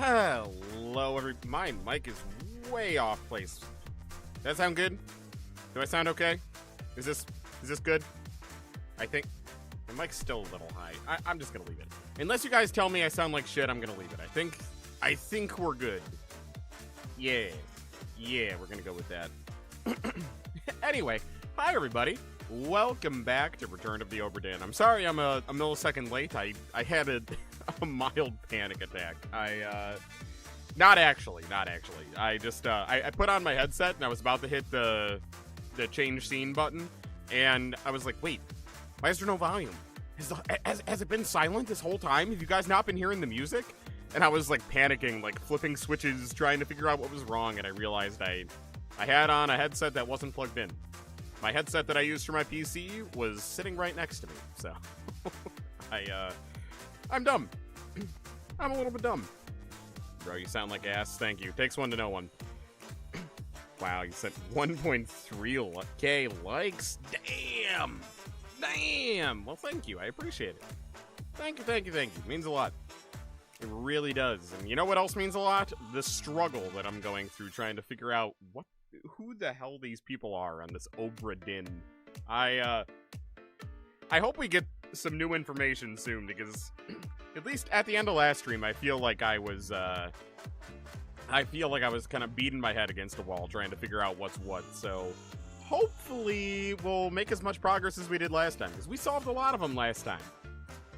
Hello, everybody. My mic is way off place. Does that sound good? Do I sound okay? Is this good? I think my mic's still a little high. I'm just gonna leave it. Unless you guys tell me I sound like shit, I'm gonna leave it. I think we're good. Yeah, we're gonna go with that. Anyway, hi everybody. Welcome back to Return of the Obra Dinn. I'm sorry I'm a millisecond late. I had a mild panic attack. Not actually. I just, I put on my headset and I was about to hit the change scene button, and I was like, wait, why is there no volume? Has it been silent this whole time? Have you guys not been hearing the music? And I was like panicking, like flipping switches, trying to figure out what was wrong, and I realized I had on a headset that wasn't plugged in. My headset that I used for my PC was sitting right next to me, so I'm dumb. I'm a little bit dumb. Bro, you sound like ass. Thank you. Takes one to know one. Wow, you said 1.3K likes? Damn! Well, thank you. I appreciate it. Thank you. Means a lot. It really does. And you know what else means a lot? The struggle that I'm going through trying to figure out who the hell these people are on this Obra Dinn. I hope we get some new information soon, because at least at the end of last stream, I feel like I was kind of beating my head against a wall trying to figure out what's what. So hopefully we'll make as much progress as we did last time, because we solved a lot of them last time.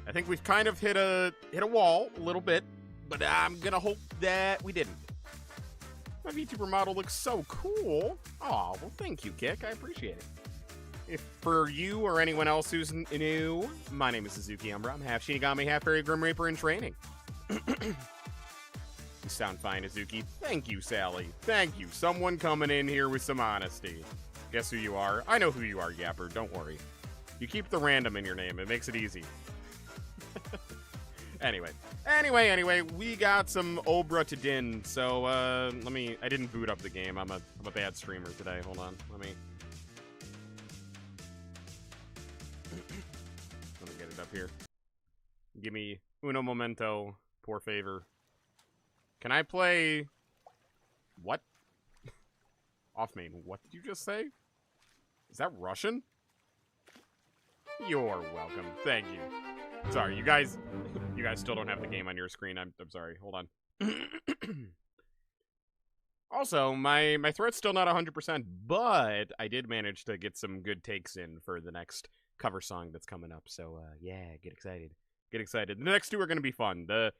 I think we've kind of hit a wall a little bit, but I'm gonna hope that we didn't. My VTuber model looks so cool. Aw, well, thank you, Kick. I appreciate it. If for you or anyone else who's new, my name is Izuki Umbra. I'm half Shinigami, half Fairy Grim Reaper in training. You sound fine, Izuki. Thank you, Sally. Thank you. Someone coming in here with some honesty. Guess who you are? I know who you are, Yapper. Don't worry. You keep the random in your name. It makes it easy. Anyway, we got some Obra Dinn. So, I didn't boot up the game. I'm a bad streamer today. Hold on. Let me get it up here. Give me uno momento, por favor. Can I play... What? Off main. What did you just say? Is that Russian? You're welcome. Thank you. Sorry, you guys still don't have the game on your screen. I'm sorry. Hold on. Also, my throat's still not 100%, but I did manage to get some good takes in for the next cover song that's coming up. So, yeah, get excited. Get excited. The next two are going to be fun. The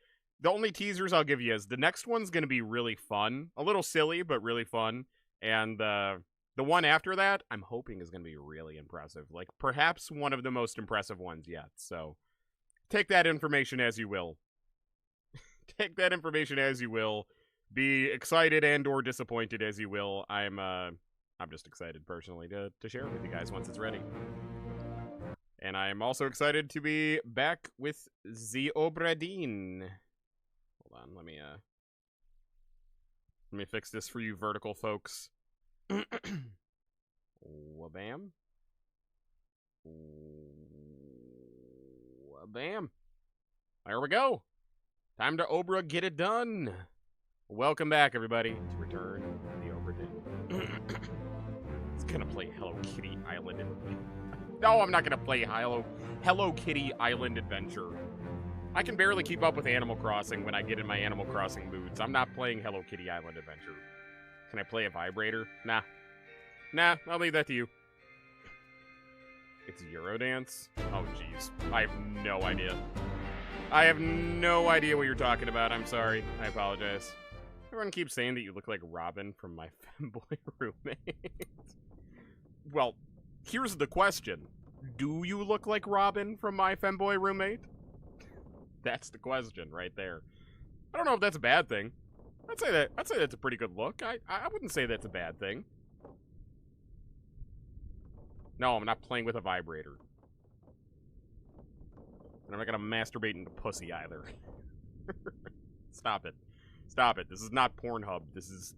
only teasers I'll give you is the next one's going to be really fun. A little silly, but really fun. And the one after that, I'm hoping is going to be really impressive. Like, perhaps one of the most impressive ones yet. So, take that information as you will. Take that information as you will. Be excited and or disappointed as you will. I'm just excited personally to share it with you guys once it's ready. And I'm also excited to be back with the Obra Dinn. Hold on, let me fix this for you vertical folks. Wabam. Wabam. There we go. Time to Obra get it done. Welcome back, everybody, to Return of the Obra Dinn. It's gonna play Hello Kitty Island. No, I'm not gonna play Hello Kitty Island Adventure. I can barely keep up with Animal Crossing when I get in my Animal Crossing moods. I'm not playing Hello Kitty Island Adventure. Can I play a vibrator? Nah, I'll leave that to you. It's Eurodance? Oh, jeez. I have no idea. I have no idea what you're talking about. I'm sorry. I apologize. Everyone keeps saying that you look like Robin from My Femboy Roommate. Well, here's the question. Do you look like Robin from My Femboy Roommate? That's the question right there. I don't know if that's a bad thing. I'd say that's a pretty good look. I wouldn't say that's a bad thing. No, I'm not playing with a vibrator. And I'm not gonna masturbate into pussy either. Stop it. Stop it. This is not Pornhub. This is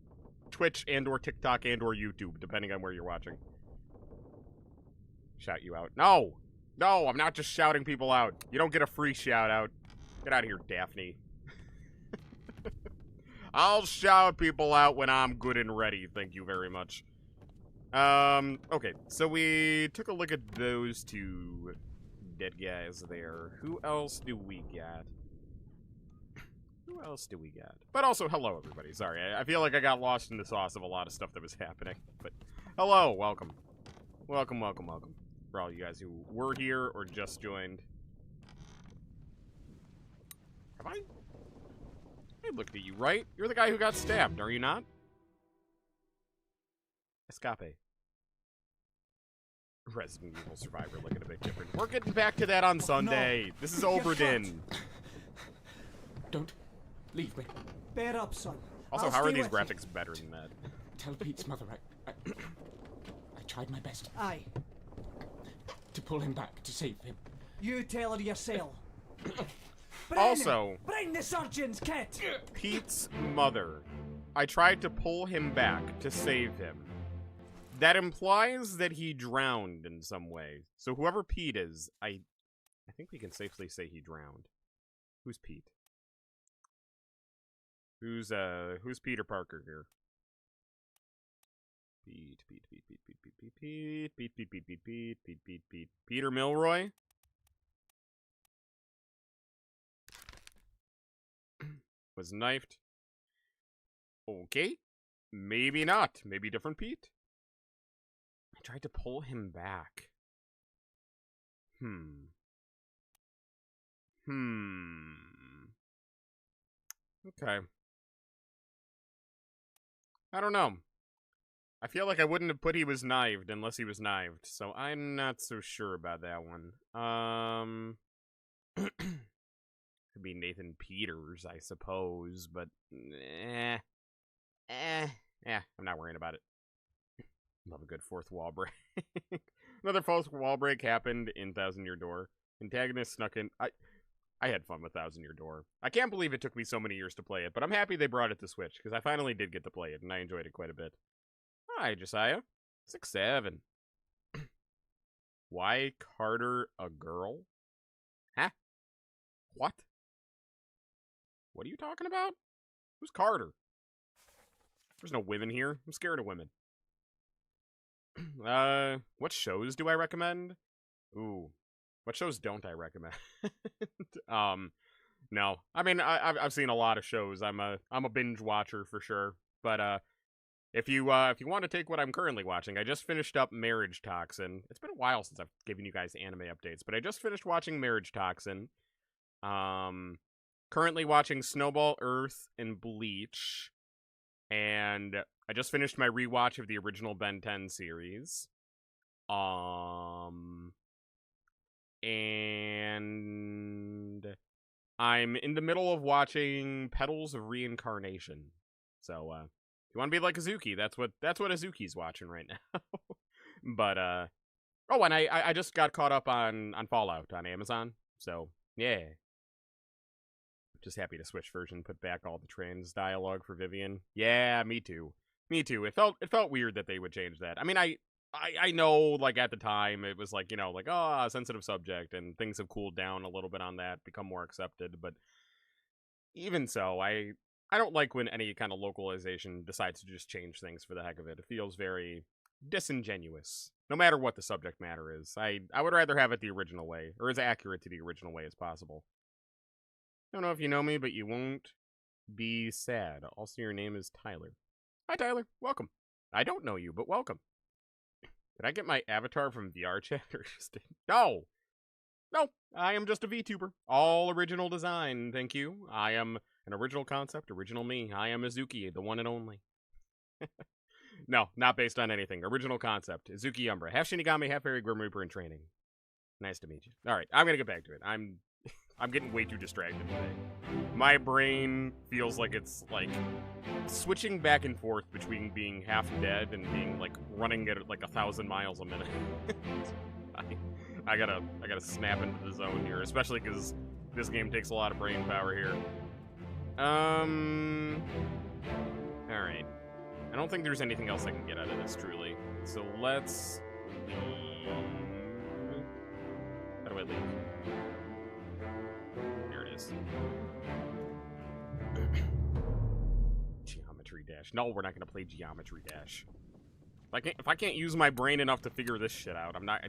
Twitch and or TikTok and or YouTube, depending on where you're watching. Shout you out. No! No, I'm not just shouting people out. You don't get a free shout out. Get out of here, Daphne. I'll shout people out when I'm good and ready. Thank you very much. Okay, so we took a look at those two dead guys there. Who else do we got? Who else do we got? But also, hello, everybody. Sorry, I feel like I got lost in the sauce of a lot of stuff that was happening. But, hello, welcome. Welcome, welcome, welcome. For all you guys who were here or just joined. Have I looked at you, right? You're the guy who got stabbed, are you not? Escape. Resident Evil Survivor looking a bit different. We're getting back to that on Sunday. No. This is Obra Dinn. Don't leave me. Bear up, son. Also, how are these graphics better than that? Tell Pete's mother I tried my best. Aye. To pull him back, to save him. You tell her yourself. Also, bring the surgeon's kit. Pete's mother. I tried to pull him back to save him. That implies that he drowned in some way. So whoever Pete is, I think we can safely say he drowned. Who's Pete? Who's Peter Parker here? Pete. Peter Milroy? Was knifed. Okay. Maybe not. Maybe different Pete? I tried to pull him back. Okay. I don't know. I feel like I wouldn't have put he was knifed unless he was knifed, so I'm not so sure about that one. Could be Nathan Peters, I suppose, but I'm not worrying about it. Love a good fourth wall break. Another fourth wall break happened in Thousand Year Door. Antagonist snuck in. I had fun with Thousand Year Door. I can't believe it took me so many years to play it, but I'm happy they brought it to Switch, because I finally did get to play it, and I enjoyed it quite a bit. Hi, Josiah. 6'7". Why Carter a girl? Huh? What? What are you talking about? Who's Carter? There's no women here. I'm scared of women. What shows do I recommend? Ooh. What shows don't I recommend? No. I mean, I've seen a lot of shows. I'm a binge watcher for sure. But if you want to take what I'm currently watching, I just finished up Marriage Toxin. It's been a while since I've given you guys anime updates, but I just finished watching Marriage Toxin. Currently watching Snowball Earth and Bleach, and I just finished my rewatch of the original Ben 10 series. And I'm in the middle of watching Petals of Reincarnation. So, if you want to be like Izuki, that's what Izuki's watching right now. But, oh, and I just got caught up on Fallout on Amazon. So, yeah. Just happy to Switch version, put back all the trans dialogue for Vivian. Yeah, me too. Me too. It felt weird that they would change that. I mean, I know, like, at the time, it was like, you know, like, oh, sensitive subject, and things have cooled down a little bit on that, become more accepted, but even so, I don't like when any kind of localization decides to just change things for the heck of it. It feels very disingenuous, no matter what the subject matter is. I would rather have it the original way, or as accurate to the original way as possible. I don't know if you know me, but you won't be sad. Also, your name is Tyler. Hi, Tyler. Welcome. I don't know you, but welcome. Did I get my avatar from VR chat or just... No! No, I am just a VTuber. All original design, thank you. I am an original concept, original me. I am Izuki, the one and only. No, not based on anything. Original concept. Izuki Umbra. Half Shinigami, half Fairy Grim Reaper in training. Nice to meet you. Alright, I'm gonna get back to it. I'm getting way too distracted today. My brain feels like it's, like, switching back and forth between being half dead and being, like, running at, like, 1,000 miles a minute. I gotta snap into the zone here, especially because this game takes a lot of brain power here. Alright. I don't think there's anything else I can get out of this, truly. So let's leave. How do I leave? Here it is. Dash. No, we're not gonna play Geometry Dash. If I can't use my brain enough to figure this shit out, I'm not.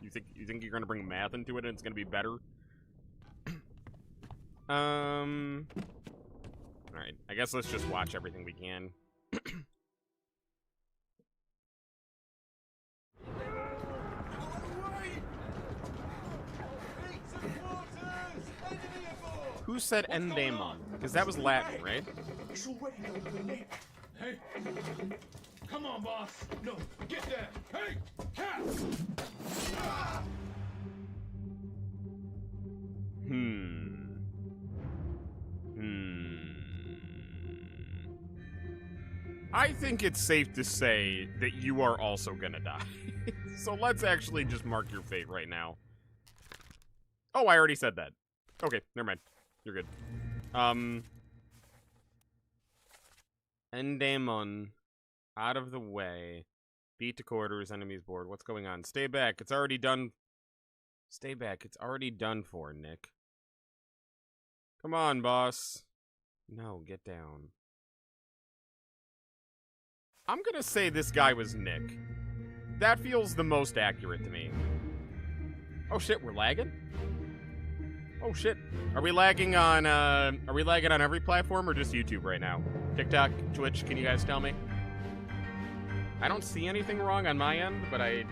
You think you're gonna bring math into it and it's gonna be better? All right. I guess let's just watch everything we can. Who said endemon? Because that was Latin, right? Hey! Come on, boss! No, get there! Hey! Cat! I think it's safe to say that you are also gonna die. So let's actually just mark your fate right now. Oh, I already said that. Okay, never mind. You're good. Endemon. Out of the way. Beat to quarters, enemies board. What's going on? Stay back. It's already done. Stay back. It's already done for, Nick. Come on, boss. No, get down. I'm gonna say this guy was Nick. That feels the most accurate to me. Oh shit, we're lagging? Oh shit. Are we lagging on every platform or just YouTube right now? TikTok, Twitch, can you guys tell me? I don't see anything wrong on my end, but I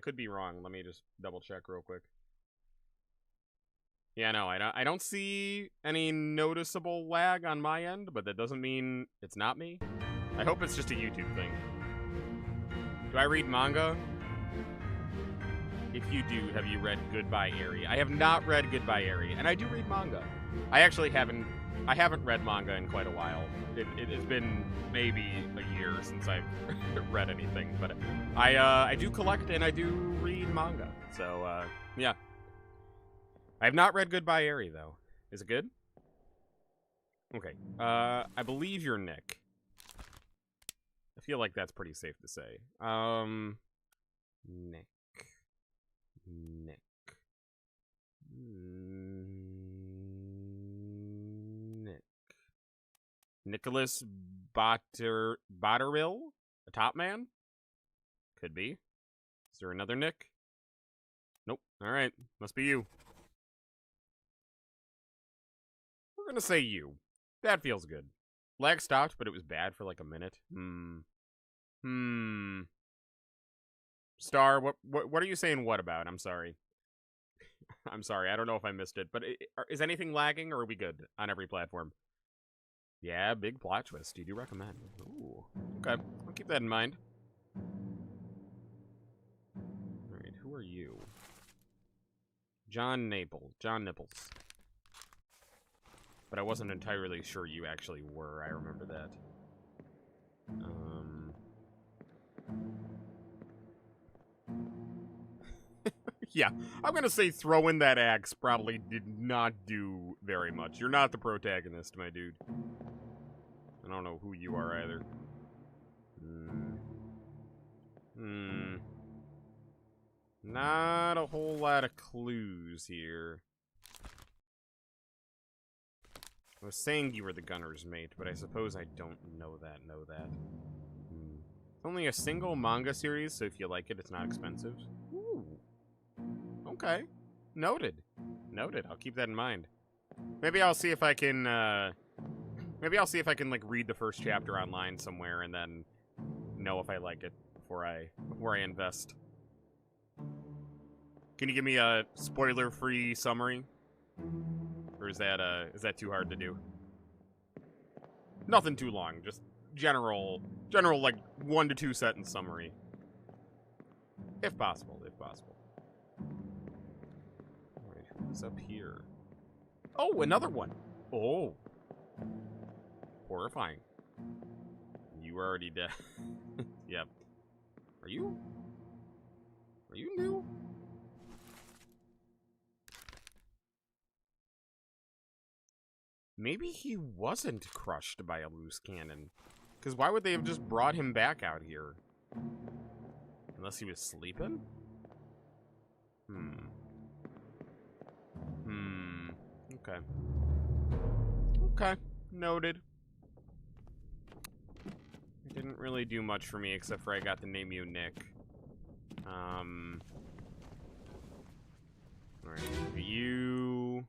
could be wrong. Let me just double check real quick. Yeah, no, I don't see any noticeable lag on my end, but that doesn't mean it's not me. I hope it's just a YouTube thing. Do I read manga? If you do, have you read Goodbye Eri? I have not read Goodbye Eri, and I do read manga. I actually haven't read manga in quite a while. It has been maybe a year since I've read anything, but I do collect and I do read manga. So yeah. I have not read Goodbye Eri though. Is it good? Okay. I believe you're Nick. I feel like that's pretty safe to say. Nick. Nick. Nick. Nicholas Botterill? A top man? Could be. Is there another Nick? Nope. Alright. Must be you. We're gonna say you. That feels good. Lag stopped, but it was bad for like a minute. Star, what are you saying what about? I'm sorry. I'm sorry, I don't know if I missed it, but is anything lagging, or are we good on every platform? Yeah, big plot twist. You do recommend. Ooh, okay. I'll keep that in mind. Alright, who are you? John Nipples. But I wasn't entirely sure you actually were. I remember that. Yeah, I'm gonna say throwing that axe probably did not do very much. You're not the protagonist, my dude. I don't know who you are either. Not a whole lot of clues here. I was saying you were the gunner's mate, but I suppose I don't know that. It's only a single manga series, so if you like it, it's not expensive. Ooh. Okay. Noted. I'll keep that in mind. Maybe I'll see if I can, like, read the first chapter online somewhere and then know if I like it before I invest. Can you give me a spoiler-free summary? Or is that too hard to do? Nothing too long, just general, like, 1 to 2 sentence summary. If possible. Alright, who's up here? Oh, another one! Oh. Horrifying. You were already dead. Yep. Are you new? Maybe he wasn't crushed by a loose cannon. Because why would they have just brought him back out here? Unless he was sleeping? Okay. Okay. Noted. Didn't really do much for me, except for I got to name you Nick. Alright, you...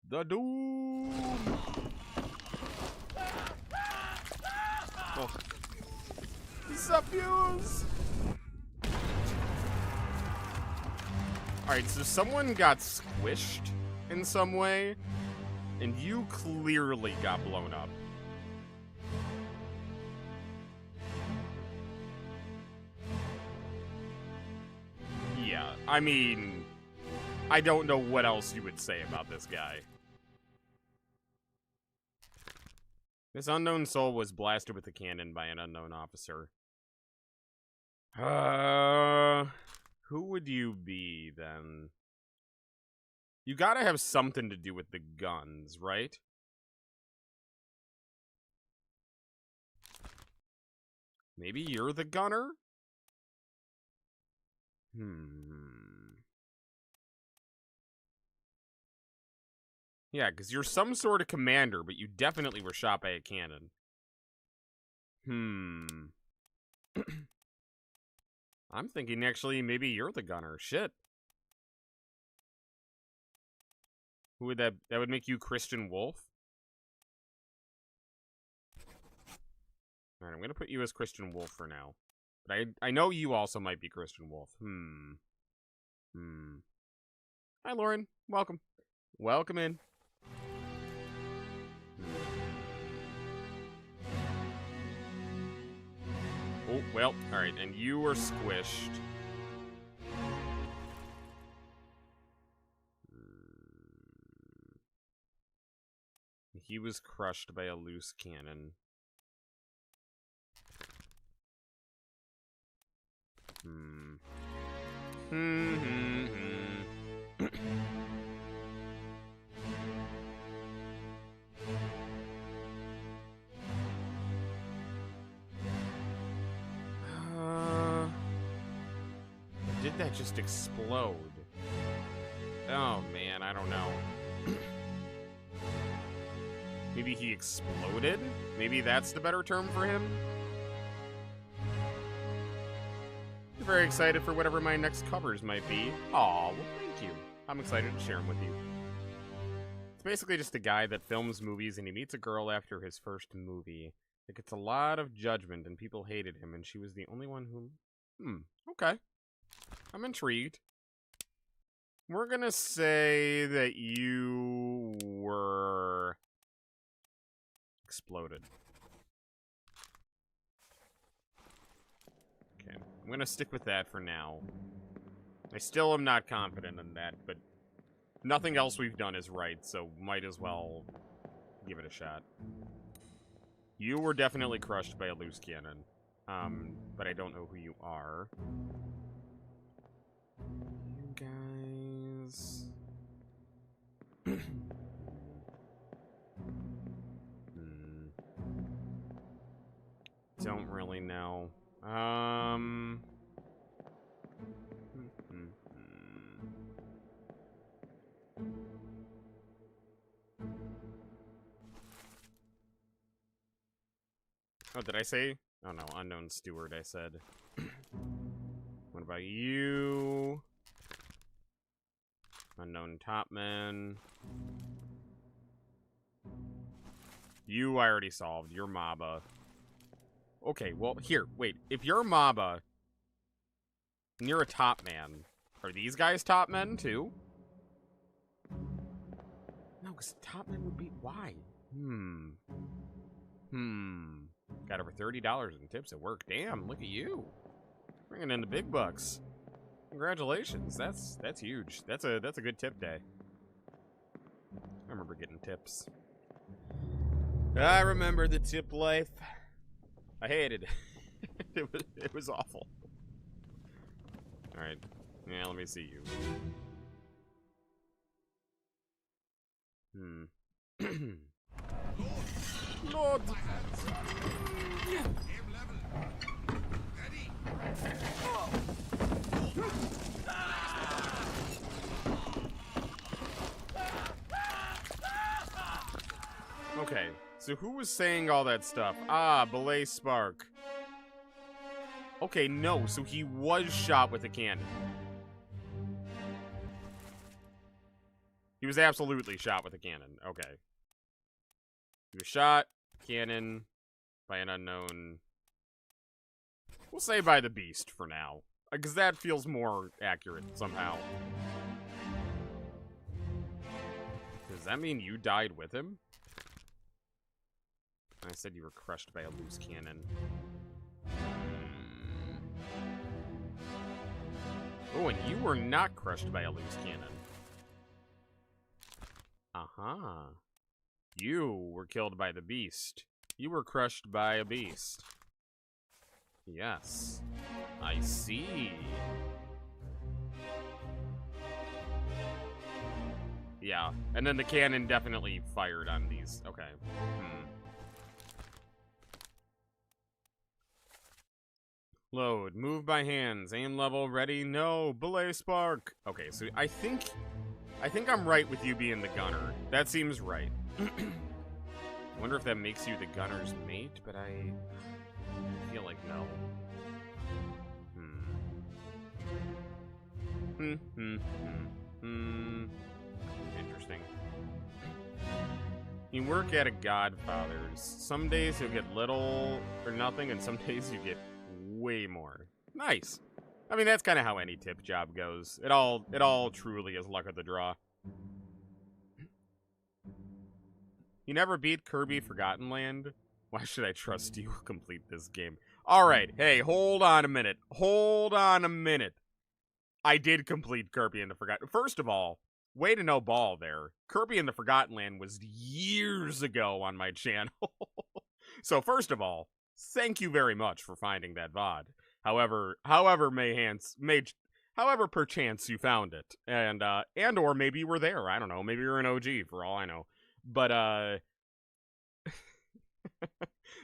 The Doom! Oh. Subfuse! Alright, so someone got squished in some way, and you clearly got blown up. Yeah, I mean, I don't know what else you would say about this guy. This unknown soul was blasted with a cannon by an unknown officer. Who would you be, then? You gotta have something to do with the guns, right? Maybe you're the gunner? Yeah, because you're some sort of commander, but you definitely were shot by a cannon. I'm thinking, actually, maybe you're the gunner. Shit. Who would that... That would make you Christian Wolf? Alright, I'm gonna put you as Christian Wolf for now. But I know you also might be Christian Wolf. Hi, Lauren. Welcome. Welcome in. Oh, well, alright, and you were squished. He was crushed by a loose cannon. Did that just explode? Oh man, I don't know. Maybe he exploded? Maybe that's the better term for him? I'm very excited for whatever my next covers might be. Aw, well thank you. I'm excited to share them with you. It's basically just a guy that films movies and he meets a girl after his first movie. It gets a lot of judgment and people hated him and she was the only one who... okay. I'm intrigued. We're gonna say that you were... exploded. Okay, I'm gonna stick with that for now. I still am not confident in that, but nothing else we've done is right, so might as well give it a shot. You were definitely crushed by a loose cannon, but I don't know who you are. You guys... Don't really know. Oh, did I say? Oh no, unknown steward, I said. What about you? Unknown topman. You I already solved. You're Maba. Okay, well, here, wait. If you're Maba, and you're a top man, are these guys top men, too? No, because top men would be... Why? Got over $30 in tips at work. Damn, look at you. Bringing in the big bucks. Congratulations. That's huge. That's a good tip day. I remember getting tips. I remember the tip life. I hated it. It was awful. Alright. Yeah, let me see you. Lord! Okay, So who was saying all that stuff? Ah, Belay Spark. Okay, no, so he was shot with a cannon. He was absolutely shot with a cannon. Okay. He was shot, cannon, by an unknown... We'll say by the Beast for now. Because that feels more accurate, somehow. Does that mean you died with him? I said you were crushed by a loose cannon. Oh, and you were not crushed by a loose cannon. Uh-huh. You were killed by the Beast. You were crushed by a Beast. Yes. I see. Yeah, and then the cannon definitely fired on these. Okay. Load. Move by hands. Aim level. Ready. No. Belay Spark. Okay, so I think I'm right with you being the gunner. That seems right. Wonder if that makes you the gunner's mate, but I feel like no. Interesting. You work at a Godfather's. Some days you'll get little or nothing, and some days you get way more. Nice. I mean, that's kind of how any tip job goes. It all truly is luck of the draw. You never beat Kirby Forgotten Land? Why should I trust you to complete this game? Alright, hey, hold on a minute. Hold on a minute. I did complete Kirby and the Forgotten... First of all, way to no ball there. Kirby and the Forgotten Land was years ago on my channel. So first of all, thank you very much for finding that VOD. However perchance you found it. And or maybe you were there. I don't know. Maybe you're an OG for all I know. But,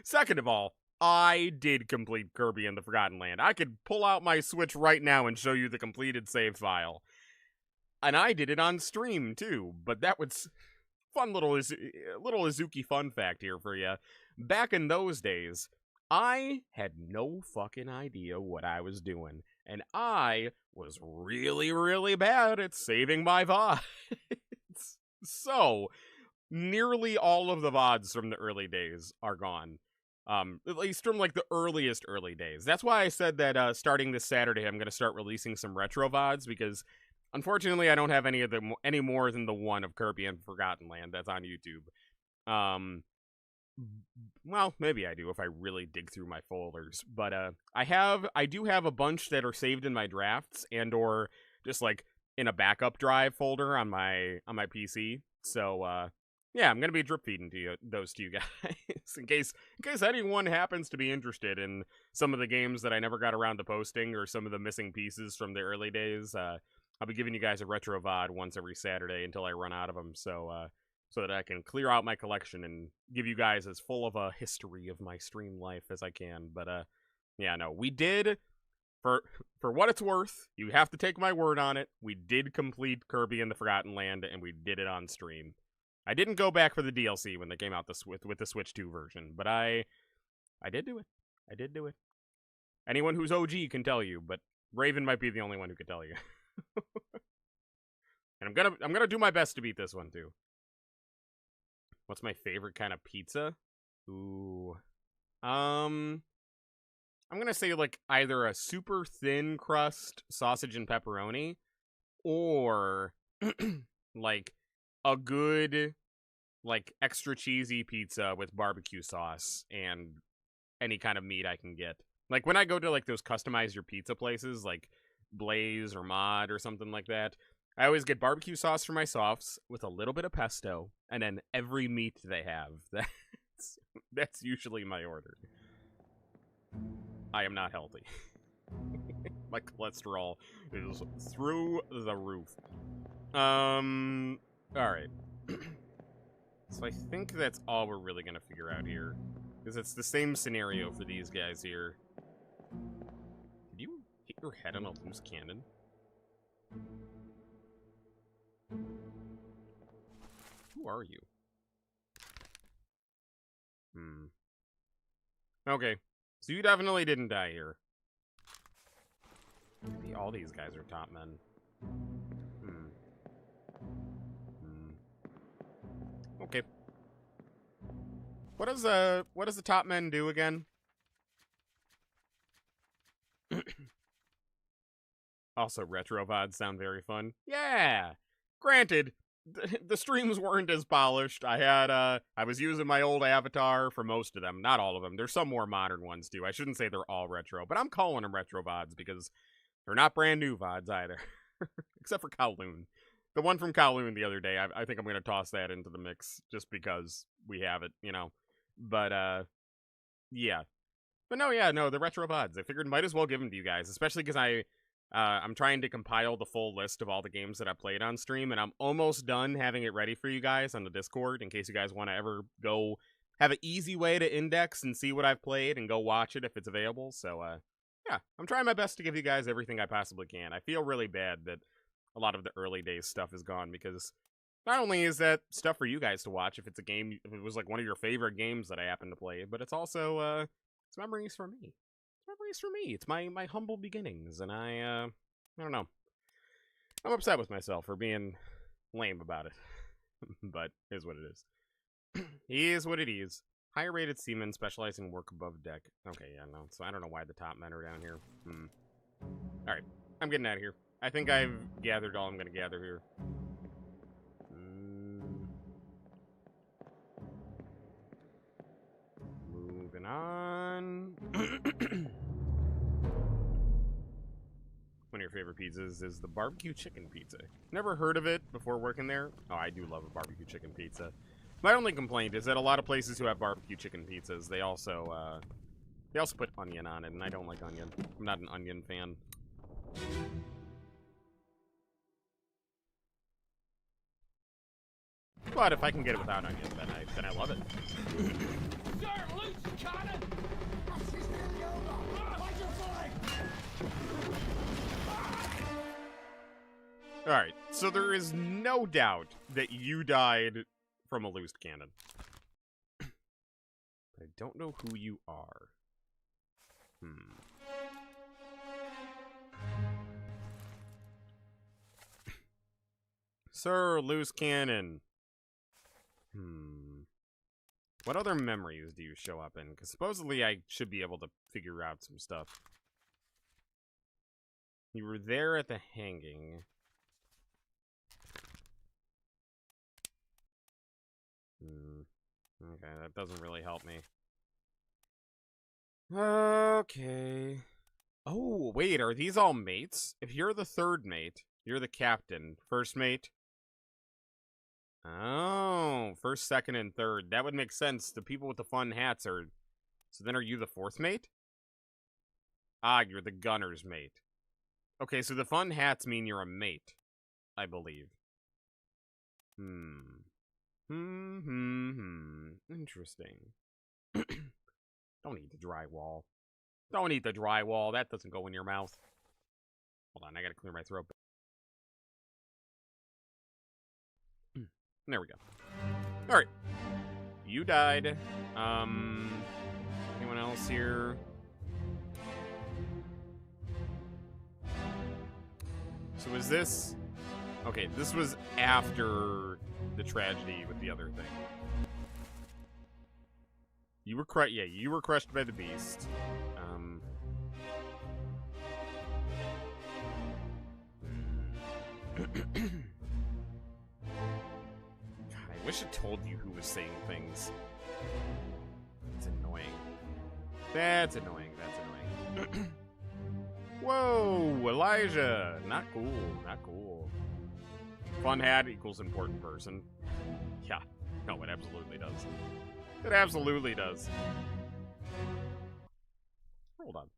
second of all, I did complete Kirby and the Forgotten Land. I could pull out my Switch right now and show you the completed save file. And I did it on stream, too. But that was... Fun little Izuki fun fact here for you. Back in those days, I had no fucking idea what I was doing. And I was really, really bad at saving my VODs. So... nearly all of the VODs from the early days are gone. At least from, like, the earliest early days. That's why I said that, starting this Saturday, I'm gonna start releasing some retro VODs, because, unfortunately, I don't have any more than the one of Kirby and Forgotten Land that's on YouTube. Well, maybe I do if I really dig through my folders. But, I do have a bunch that are saved in my drafts, and or just, like, in a backup drive folder on my PC. So, yeah, I'm gonna be drip feeding those to you guys in case anyone happens to be interested in some of the games that I never got around to posting or some of the missing pieces from the early days. I'll be giving you guys a retro VOD once every Saturday until I run out of them, so that I can clear out my collection and give you guys as full of a history of my stream life as I can. But yeah, no, we did. For what it's worth, you have to take my word on it. We did complete Kirby and the Forgotten Land, and we did it on stream. I didn't go back for the DLC when they came out with the Switch 2 version, but I did do it. I did do it. Anyone who's OG can tell you, but Raven might be the only one who can tell you. And I'm gonna do my best to beat this one too. What's my favorite kind of pizza? Ooh, I'm gonna say like either a super thin crust sausage and pepperoni, or like a good, like, extra cheesy pizza with barbecue sauce and any kind of meat I can get. Like, when I go to, like, those customize your pizza places, like Blaze or Mod or something like that, I always get barbecue sauce for my softs with a little bit of pesto, and then every meat they have. That's usually my order. I am not healthy. My cholesterol is through the roof. Alright. So I think that's all we're really gonna figure out here. Because it's the same scenario for these guys here. Did you hit your head on a loose cannon? Who are you? Okay. So you definitely didn't die here. Maybe all these guys are top men. Okay. What does the top men do again? Also, retro VODs sound very fun. Yeah! Granted, the streams weren't as polished. I was using my old avatar for most of them. Not all of them. There's some more modern ones, too. I shouldn't say they're all retro, but I'm calling them retro VODs because they're not brand new VODs either. Except for Kowloon. The one from Kowloon the other day, I think I'm going to toss that into the mix just because we have it, you know. But, yeah. But no, the retro VODs. I figured might as well give them to you guys, especially because I'm trying to compile the full list of all the games that I played on stream, and I'm almost done having it ready for you guys on the Discord in case you guys want to ever go have an easy way to index and see what I've played and go watch it if it's available. So, yeah, I'm trying my best to give you guys everything I possibly can. I feel really bad that a lot of the early days stuff is gone because not only is that stuff for you guys to watch if it's a game, if it was like one of your favorite games that I happen to play, but it's also, it's memories for me. Memories for me. It's my humble beginnings, and I don't know. I'm upset with myself for being lame about it, but it is what it is. He is what it is. Higher rated seamen specializing in work above deck. Okay, yeah, no. So I don't know why the top men are down here. Alright, I'm getting out of here. I think I've gathered all I'm going to gather here. Moving on. One of your favorite pizzas is the barbecue chicken pizza. Never heard of it before working there. Oh, I do love a barbecue chicken pizza. My only complaint is that a lot of places who have barbecue chicken pizzas, they also put onion on it, and I don't like onion. I'm not an onion fan. But if I can get it without onion, then I love it. Sir, loose cannon! Alright, so there is no doubt that you died from a loosed cannon. I don't know who you are. Sir, loose cannon. What other memories do you show up in? Because supposedly I should be able to figure out some stuff. You were there at the hanging. Okay, that doesn't really help me. Okay. Oh, wait, are these all mates? If you're the third mate, you're the captain. First mate? Oh, first, second, and third. That would make sense. The people with the fun hats are... So then are you the fourth mate? Ah, you're the gunner's mate. Okay, so the fun hats mean you're a mate, I believe. Interesting. Don't eat the drywall. Don't eat the drywall. That doesn't go in your mouth. Hold on, I gotta clear my throat. There we go. Alright. You died. Anyone else here? So was this... Okay, this was after the tragedy with the other thing. You were you were crushed by the beast. God, I wish it told you who was saying things. It's annoying. That's annoying. That's annoying. Whoa, Elijah! Not cool. Not cool. Fun hat equals important person. Yeah. No, it absolutely does. It absolutely does. Hold on.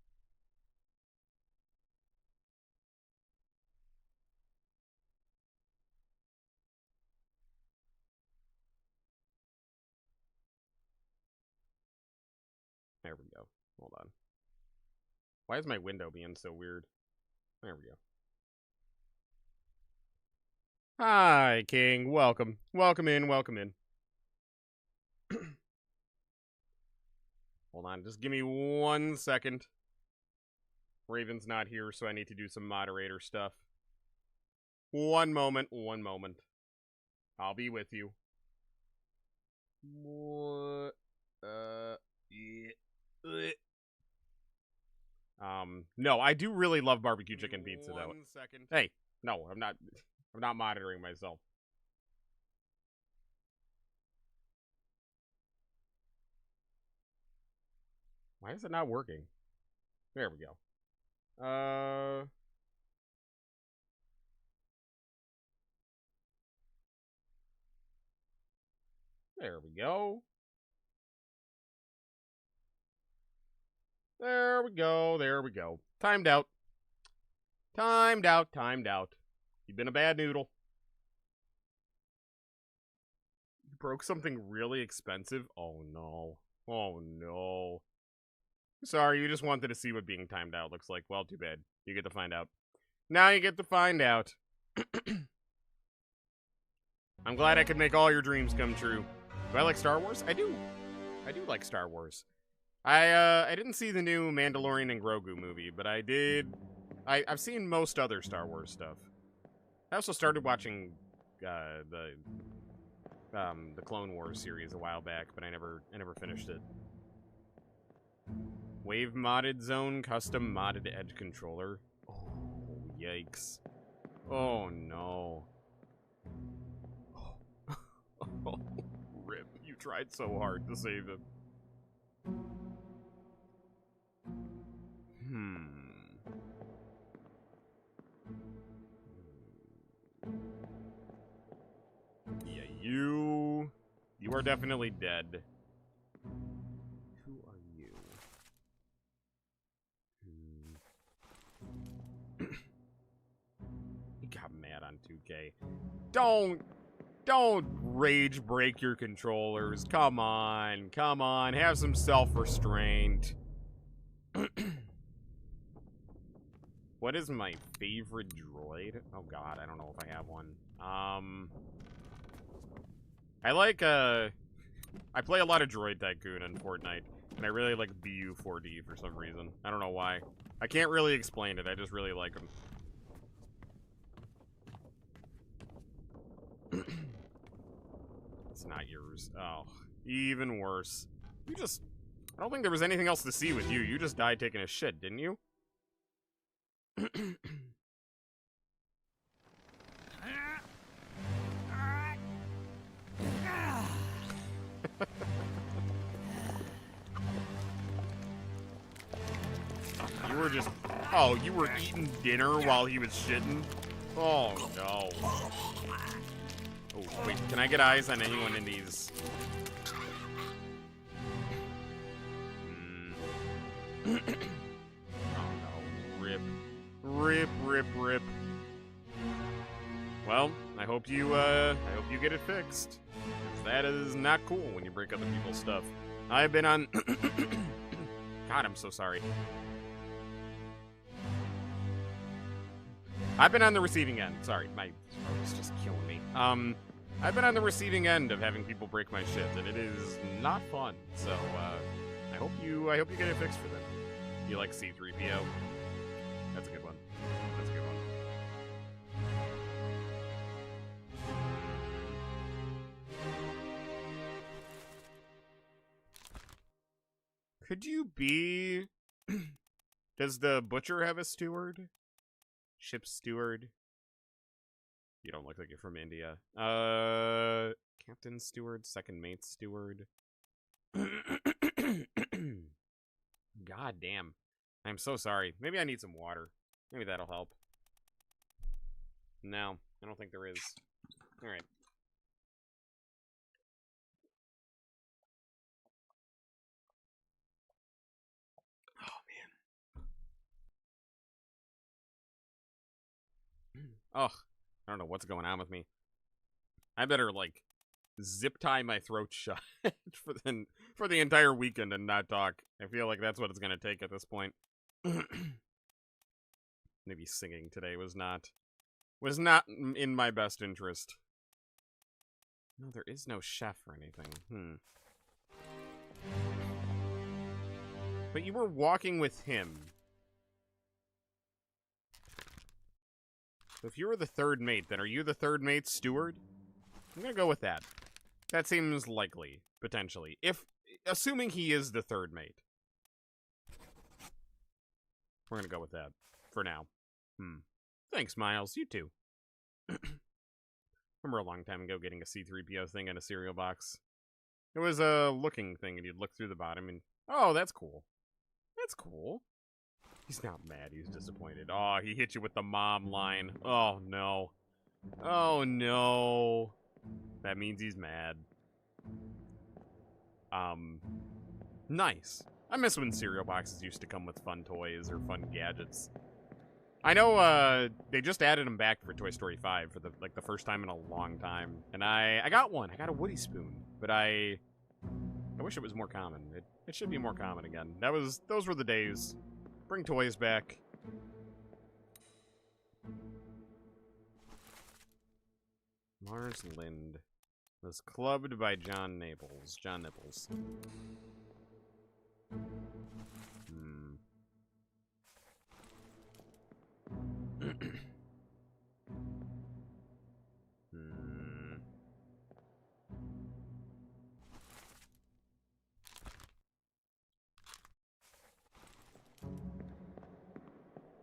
There we go. Hold on. Why is my window being so weird? There we go. Hi, King. Welcome. Welcome in. Welcome in. Hold on, just give me 1 second. Raven's not here, so I need to do some moderator stuff. One moment. I'll be with you. What? No, I do really love barbecue chicken pizza, though. 1 second. Hey, no, I'm not monitoring myself. Why is it not working? There we go. There we go. There we go. Timed out. You've been a bad noodle. You broke something really expensive? Oh no. Sorry, you just wanted to see what being timed out looks like. Well, too bad. You get to find out. Now you get to find out. I'm glad I could make all your dreams come true. Do I like Star Wars? I do like Star Wars. I didn't see the new Mandalorian and Grogu movie, but I did. I've seen most other Star Wars stuff. I also started watching the Clone Wars series a while back, but I never finished it. Wave modded zone, custom modded edge controller. Oh, yikes. Oh no. Oh, rip. You tried so hard to save him. Yeah, you are definitely dead. Who are you? He got mad on 2K. Don't rage break your controllers. Come on. Have some self-restraint. What is my favorite droid? Oh god, I don't know if I have one. I like, I play a lot of Droid Tycoon in Fortnite, and I really like BU4D for some reason. I don't know why. I can't really explain it, I just really like him. It's not yours. Oh, even worse. I don't think there was anything else to see with you. You just died taking a shit, didn't you? You were just... Oh, you were eating dinner while he was shitting? Oh, no. Oh, wait, can I get eyes on anyone in these? Oh, no. Rip. Well, I hope you get it fixed. 'Cause that is not cool when you break other people's stuff. I've been on... God, I'm so sorry. I've been on the receiving end. Sorry, my throat is just killing me. I've been on the receiving end of having people break my shit, and it is not fun. So, I hope you get it fixed for them. You like C-3PO? That's a good one. Could you be... Does the butcher have a steward? Ship steward? You don't look like you're from India. Captain steward, second mate steward. God damn. I'm so sorry. Maybe I need some water. Maybe that'll help. No, I don't think there is. Alright. Ugh, I don't know what's going on with me. I better, like, zip tie my throat shut for the entire weekend and not talk. I feel like that's what it's gonna take at this point. Maybe singing today was not in my best interest. No, there is no chef or anything. But you were walking with him. So if you were the third mate, then are you the third mate's steward? I'm gonna go with that. That seems likely, potentially. Assuming he is the third mate. We're gonna go with that. For now. Thanks, Miles. You too. Remember a long time ago getting a C-3PO thing in a cereal box? It was a looking thing, and you'd look through the bottom and... Oh, that's cool. That's cool. He's not mad, he's disappointed. Oh, he hit you with the mom line. Oh, no. Oh, no. That means he's mad. Nice. I miss when cereal boxes used to come with fun toys or fun gadgets. I know, they just added them back for Toy Story 5 for the first time in a long time. And I got one. I got a Woody spoon. But I wish it was more common. It should be more common again. Those were the days. Bring toys back. Mars Lind was clubbed by John Nibbles. John Nibbles.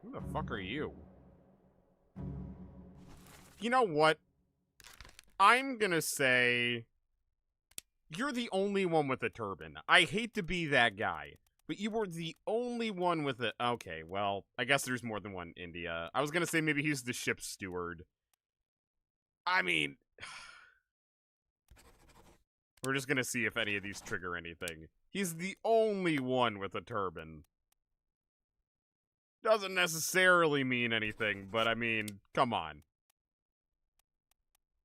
Who the fuck are you? You know what? I'm gonna say... You're the only one with a turban. I hate to be that guy, but you were the only one with it. Okay, well, I guess there's more than one India. I was gonna say maybe he's the ship's steward. I mean... We're just gonna see if any of these trigger anything. He's the only one with a turban. Doesn't necessarily mean anything, but I mean, come on.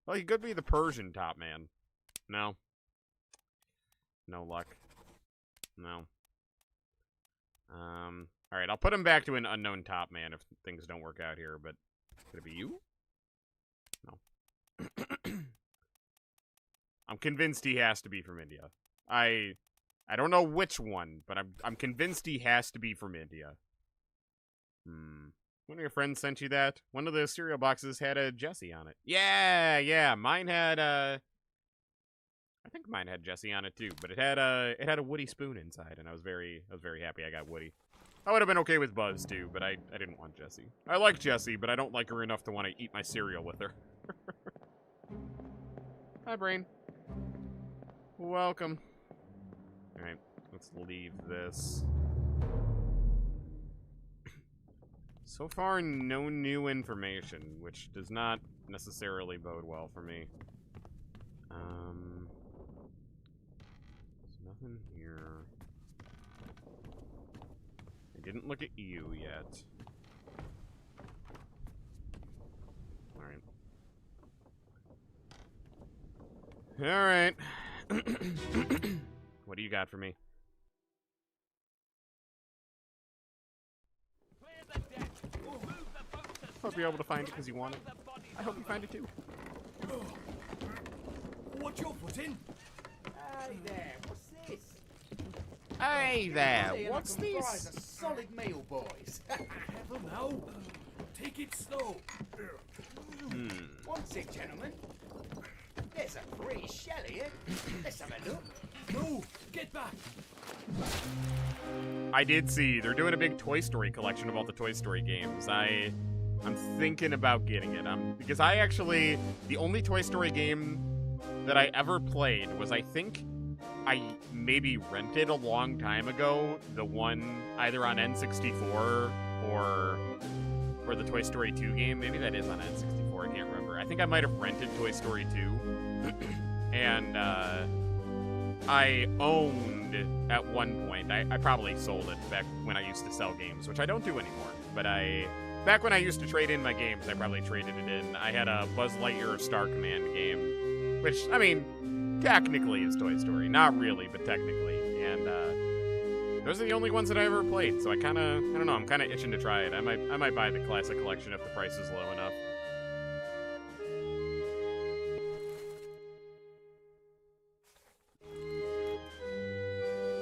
Well, he could be the Persian top man. No. No luck. No. Alright, I'll put him back to an unknown top man if things don't work out here, but could it be you? No. I'm convinced he has to be from India. I don't know which one, but I'm convinced he has to be from India. One of your friends sent you that? One of the cereal boxes had a Jessie on it. Yeah, mine had I think mine had Jessie on it too, but it had a Woody spoon inside, and I was very happy I got Woody. I would have been okay with Buzz too, but I didn't want Jessie. I like Jessie, but I don't like her enough to want to eat my cereal with her. Hi, Brain. Welcome. Alright, let's leave this. So far, no new information, which does not necessarily bode well for me. There's nothing here. I didn't look at you yet. Alright. What do you got for me? Hope you're able to find it because you want it. I hope you find it too. What's your foot in? Hey there, what's this? Hey there, Seeing what's I can prize this? a solid meal, boys. Careful now. Take it slow. What's it, gentlemen? There's a free shell here. Let's have a look. No, get back. I did see they're doing a big Toy Story collection of all the Toy Story games. I'm thinking about getting it. Because the only Toy Story game that I ever played was, I think, I maybe rented a long time ago, the one either on N64 or the Toy Story 2 game. Maybe that is on N64, I can't remember. I think I might have rented Toy Story 2. And I owned at one point, I probably sold it back when I used to sell games, which I don't do anymore, but back when I used to trade in my games, I probably traded it in. I had a Buzz Lightyear Star Command game, which, I mean, technically is Toy Story. Not really, but technically. And those are the only ones that I ever played, so I don't know, I'm kind of itching to try it. I might buy the Classic Collection if the price is low enough.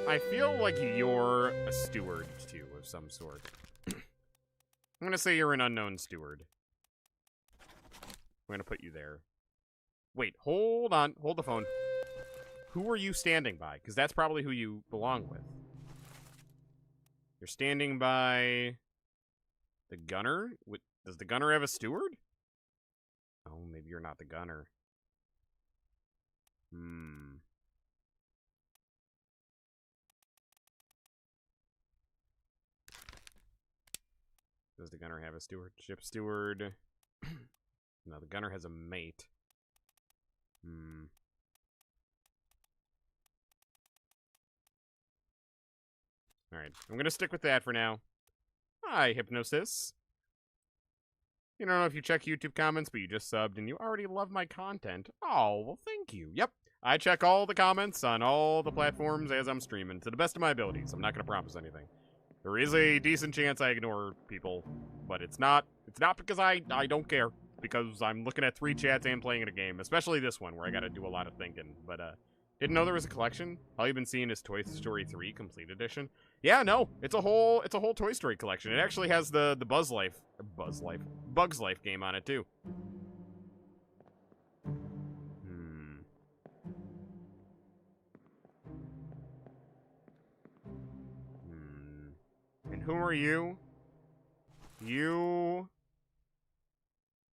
I feel like you're a steward, too, of some sort. I'm gonna say you're an unknown steward. We're gonna put you there. Wait, hold on. Hold the phone. Who are you standing by? Because that's probably who you belong with. You're standing by the gunner? Does the gunner have a steward? Oh, maybe you're not the gunner. Does the gunner have a steward? Ship steward. No, the gunner has a mate. Alright, I'm gonna stick with that for now. Hi, Hypnosis. You don't know if you check YouTube comments, but you just subbed and you already love my content. Oh, well, thank you. Yep, I check all the comments on all the platforms as I'm streaming, to the best of my abilities. I'm not gonna promise anything. There is a decent chance I ignore people, but it's not because I don't care. Because I'm looking at 3 chats and playing in a game, especially this one, where I gotta do a lot of thinking. But, didn't know there was a collection. All you've been seeing is Toy Story 3 Complete Edition. Yeah, no, it's a whole Toy Story collection. It actually has the Bugs Life game on it, too. And who are you? You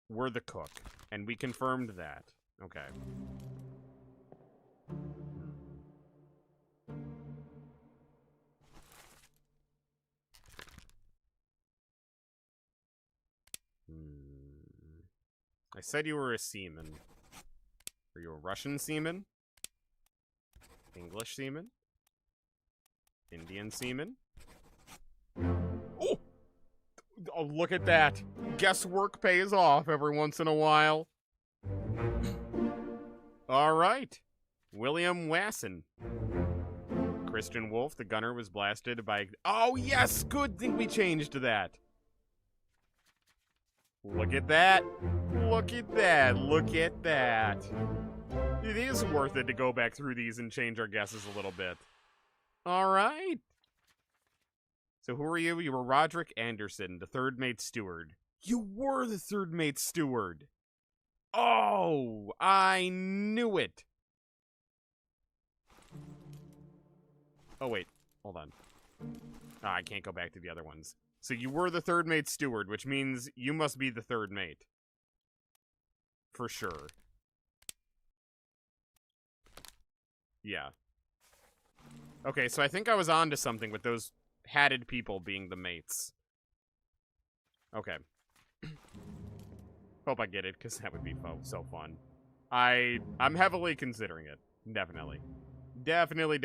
were the cook, and we confirmed that. Okay. I said you were a seaman. Are you a Russian seaman? English seaman? Indian seaman? Oh! Oh, look at that. Guesswork pays off every once in a while. Alright. William Wasson. Christian Wolf, the gunner, was blasted by... Oh, yes! Good thing we changed to that. Look at that. Look at that. Look at that. It is worth it to go back through these and change our guesses a little bit. Alright. So who are you? You were Roderick Anderson, the third mate steward. You were the third mate steward. Oh, I knew it. Oh, wait. Hold on. Oh, I can't go back to the other ones. So you were the third mate steward, which means you must be the third mate. For sure. Yeah. Okay, so I think I was onto something with those hatted people being the mates. Okay. Hope I get it, because that would be so fun. I'm heavily considering it. Definitely. Definitely.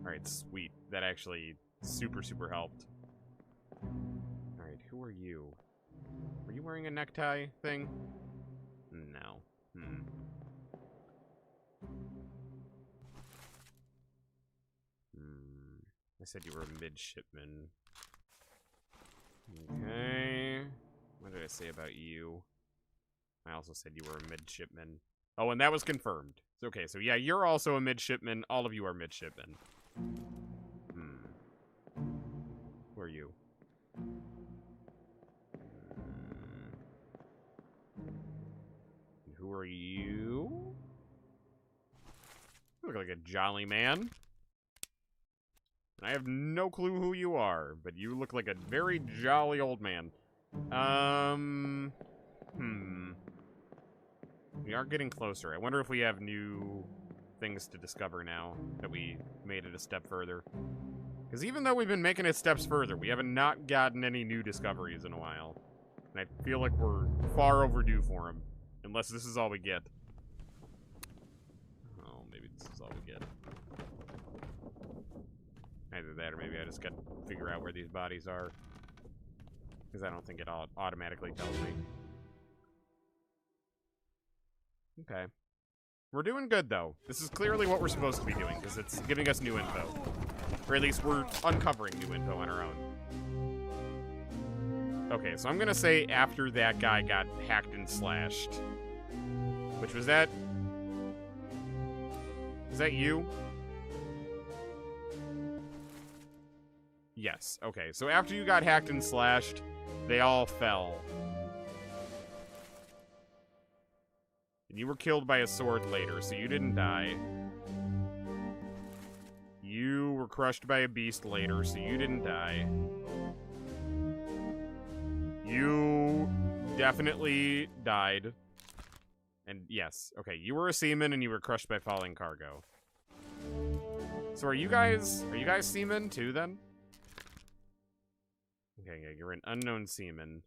Alright, sweet. That actually super helped. Alright, who are you? Were you wearing a necktie thing? No. I said you were a midshipman. Okay. What did I say about you? I also said you were a midshipman. Oh, and that was confirmed. Okay, so yeah, you're also a midshipman. All of you are midshipmen. Who are you? Who are you? You look like a jolly man. I have no clue who you are, but you look like a very jolly old man. We are getting closer. I wonder if we have new things to discover now that we made it a step further. Because even though we've been making it steps further, we haven't not gotten any new discoveries in a while. And I feel like we're far overdue for them. Unless this is all we get. Oh, maybe this is all we get. Either that or maybe I just gotta figure out where these bodies are. Because I don't think it automatically tells me. Okay. We're doing good, though. This is clearly what we're supposed to be doing, because it's giving us new info. Or at least we're uncovering new info on our own. Okay, so I'm gonna say after that guy got hacked and slashed. Which was that? Is that you? Yes. Okay, so after you got hacked and slashed, they all fell. And you were killed by a sword later, so you didn't die. You were crushed by a beast later, so you didn't die. You definitely died. And yes, okay, you were a seaman and you were crushed by falling cargo. So are you guys seamen too then? Okay, yeah, you're an unknown seaman.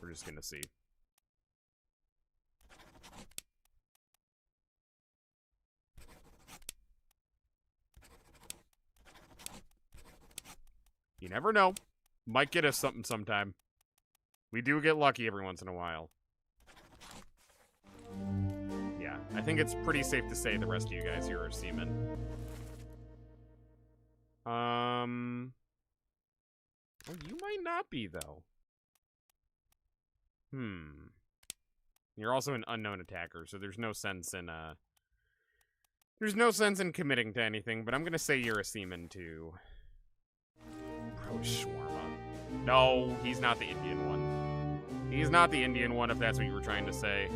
We're just gonna see. You never know. Might get us something sometime. We do get lucky every once in a while. Yeah, I think it's pretty safe to say the rest of you guys here are seamen. Well, you might not be, though. You're also an unknown attacker, so there's no sense in, committing to anything, but I'm gonna say you're a seaman, too. Pro Shawarma. No, he's not the Indian one. He's not the Indian one, if that's what you were trying to say.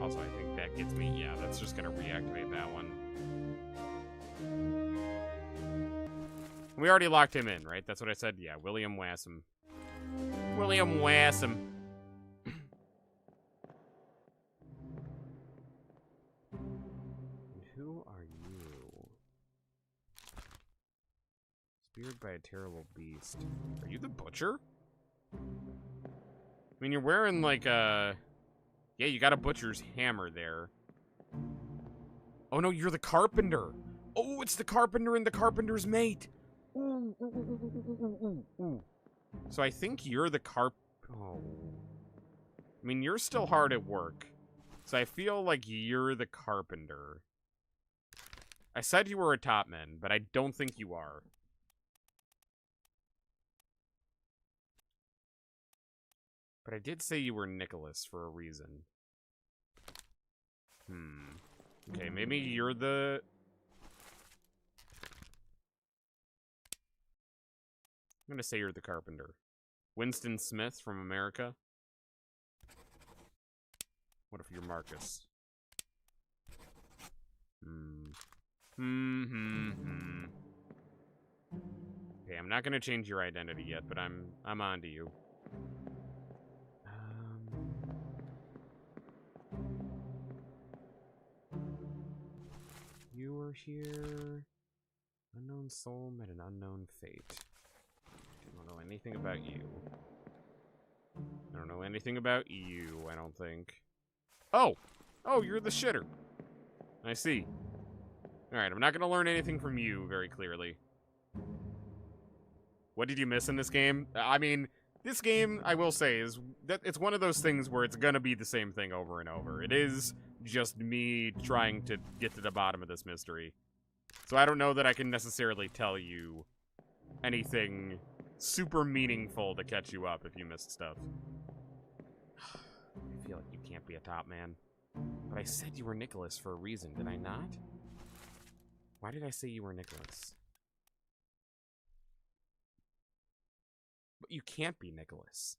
Also, I think that gets me... Yeah, that's just gonna reactivate that one. We already locked him in, right? That's what I said? Yeah, William Wassam. William Wassam. Who are you? Speared by a terrible beast. Are you the butcher? I mean, you're wearing like a... Yeah, you got a butcher's hammer there. Oh no, you're the carpenter. Oh, it's the carpenter and the carpenter's mate. Ooh, ooh, ooh, ooh, ooh. So I think you're the Oh. I mean, you're still hard at work. So I feel like you're the carpenter. I said you were a topman, but I don't think you are. But I did say you were Nicholas for a reason. Okay, maybe you're the... I'm gonna say you're the carpenter. Winston Smith from America. What if you're Marcus? Okay, I'm not gonna change your identity yet, but I'm on to you. You were here. Unknown soul met an unknown fate. I don't know anything about you. I don't know anything about you, I don't think. Oh! Oh, you're the shitter. I see. Alright, I'm not gonna learn anything from you very clearly. What did you miss in this game? I mean, this game, I will say, is that it's one of those things where it's gonna be the same thing over and over. It is just me trying to get to the bottom of this mystery. So I don't know that I can necessarily tell you anything super meaningful to catch you up if you missed stuff. I feel like you can't be a top man. But I said you were Nicholas for a reason, did I not? Why did I say you were Nicholas? But you can't be Nicholas.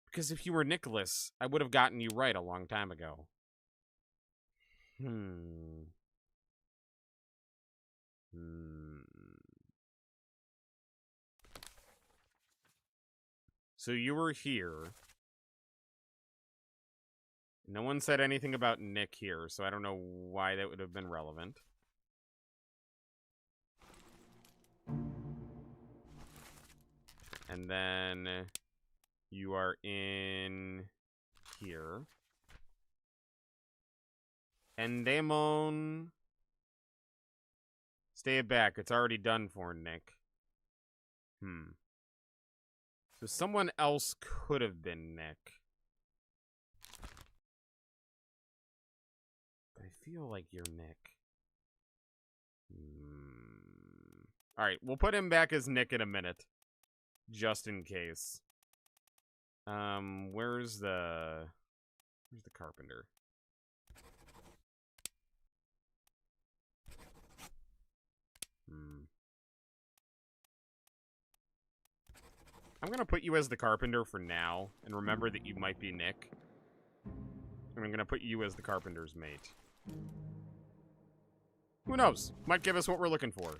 Because if you were Nicholas, I would have gotten you right a long time ago. So you were here. No one said anything about Nick here, so I don't know why that would have been relevant. And then you are in here. Endemon. Stay back. It's already done for, Nick. So someone else could have been Nick. But I feel like you're Nick. Alright, we'll put him back as Nick in a minute. Just in case. Where's the... Where's the carpenter? I'm gonna put you as the carpenter for now, and remember that you might be Nick. And I'm gonna put you as the carpenter's mate. Who knows? Might give us what we're looking for.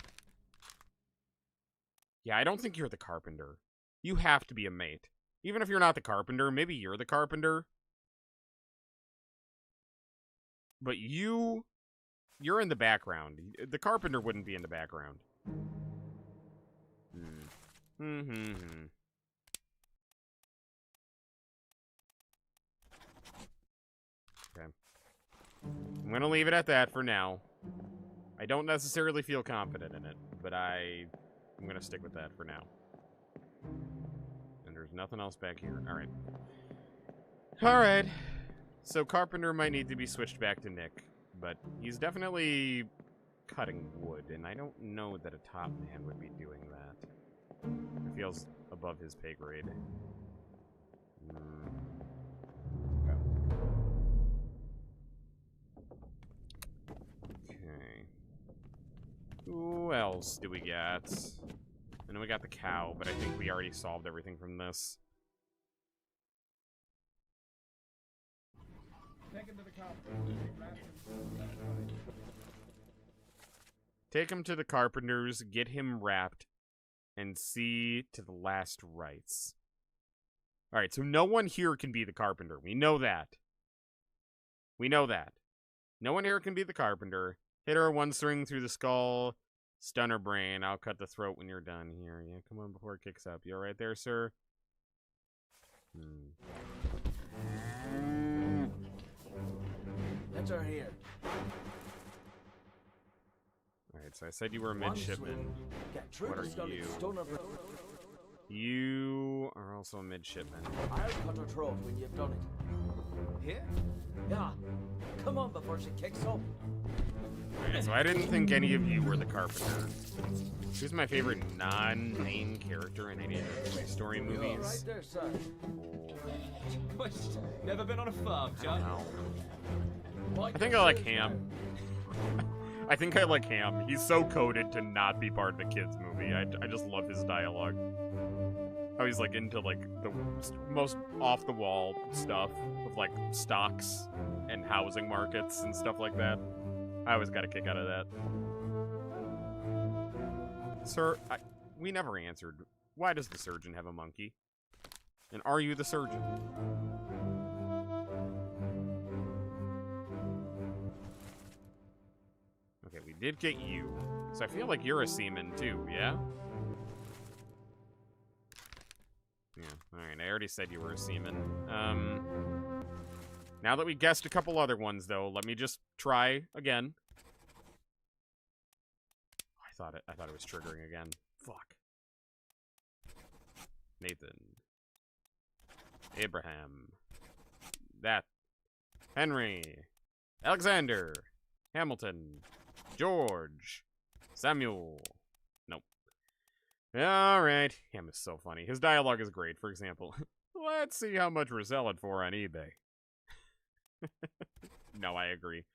Yeah, I don't think you're the carpenter. You have to be a mate. Even if you're not the carpenter, maybe you're the carpenter. But you're in the background. The carpenter wouldn't be in the background. Okay. I'm gonna leave it at that for now. I don't necessarily feel confident in it, but I'm gonna stick with that for now. And there's nothing else back here. Alright. Alright. So Carpenter might need to be switched back to Nick, but he's definitely cutting wood, and I don't know that a top man would be doing that. It feels above his pay grade. Okay. Who else do we got? I know we got the cow, but I think we already solved everything from this. Take him to the cop. Take him to the carpenters, get him wrapped, and see to the last rites. Alright, so no one here can be the carpenter. We know that. We know that. No one here can be the carpenter. Hit her one string through the skull. Stun her brain. I'll cut the throat when you're done here. Yeah, come on before it kicks up. You alright there, sir? Let her here. Alright, so I said you were a midshipman. Get through What the are skull you? Stone her brain. You are also a midshipman. I'll cut her throat when you've done it. Here? Yeah. Come on before she kicks up. Okay, so I didn't think any of you were the carpenter. Who's my favorite non-main character in any of the Toy Story You're movies? right there, son. Never been on a farm, John? I think I like Ham. I think I like Ham. He's so coded to not be part of a kid's movie. I just love his dialogue. How he's like into like the most off-the-wall stuff of like stocks and housing markets and stuff like that. I always got a kick out of that. Sir, we never answered. Why does the surgeon have a monkey? And are you the surgeon? Okay, we did get you. So I feel like you're a seaman too, yeah? Yeah, alright, I already said you were a seaman. Now that we guessed a couple other ones, though, let me just try again. I thought it was triggering again. Fuck. Nathan. Abraham. That. Henry. Alexander. Hamilton. George. Samuel. Nope. Alright. Ham is so funny. His dialogue is great. For example, let's see how much we're selling for on eBay. No, I agree.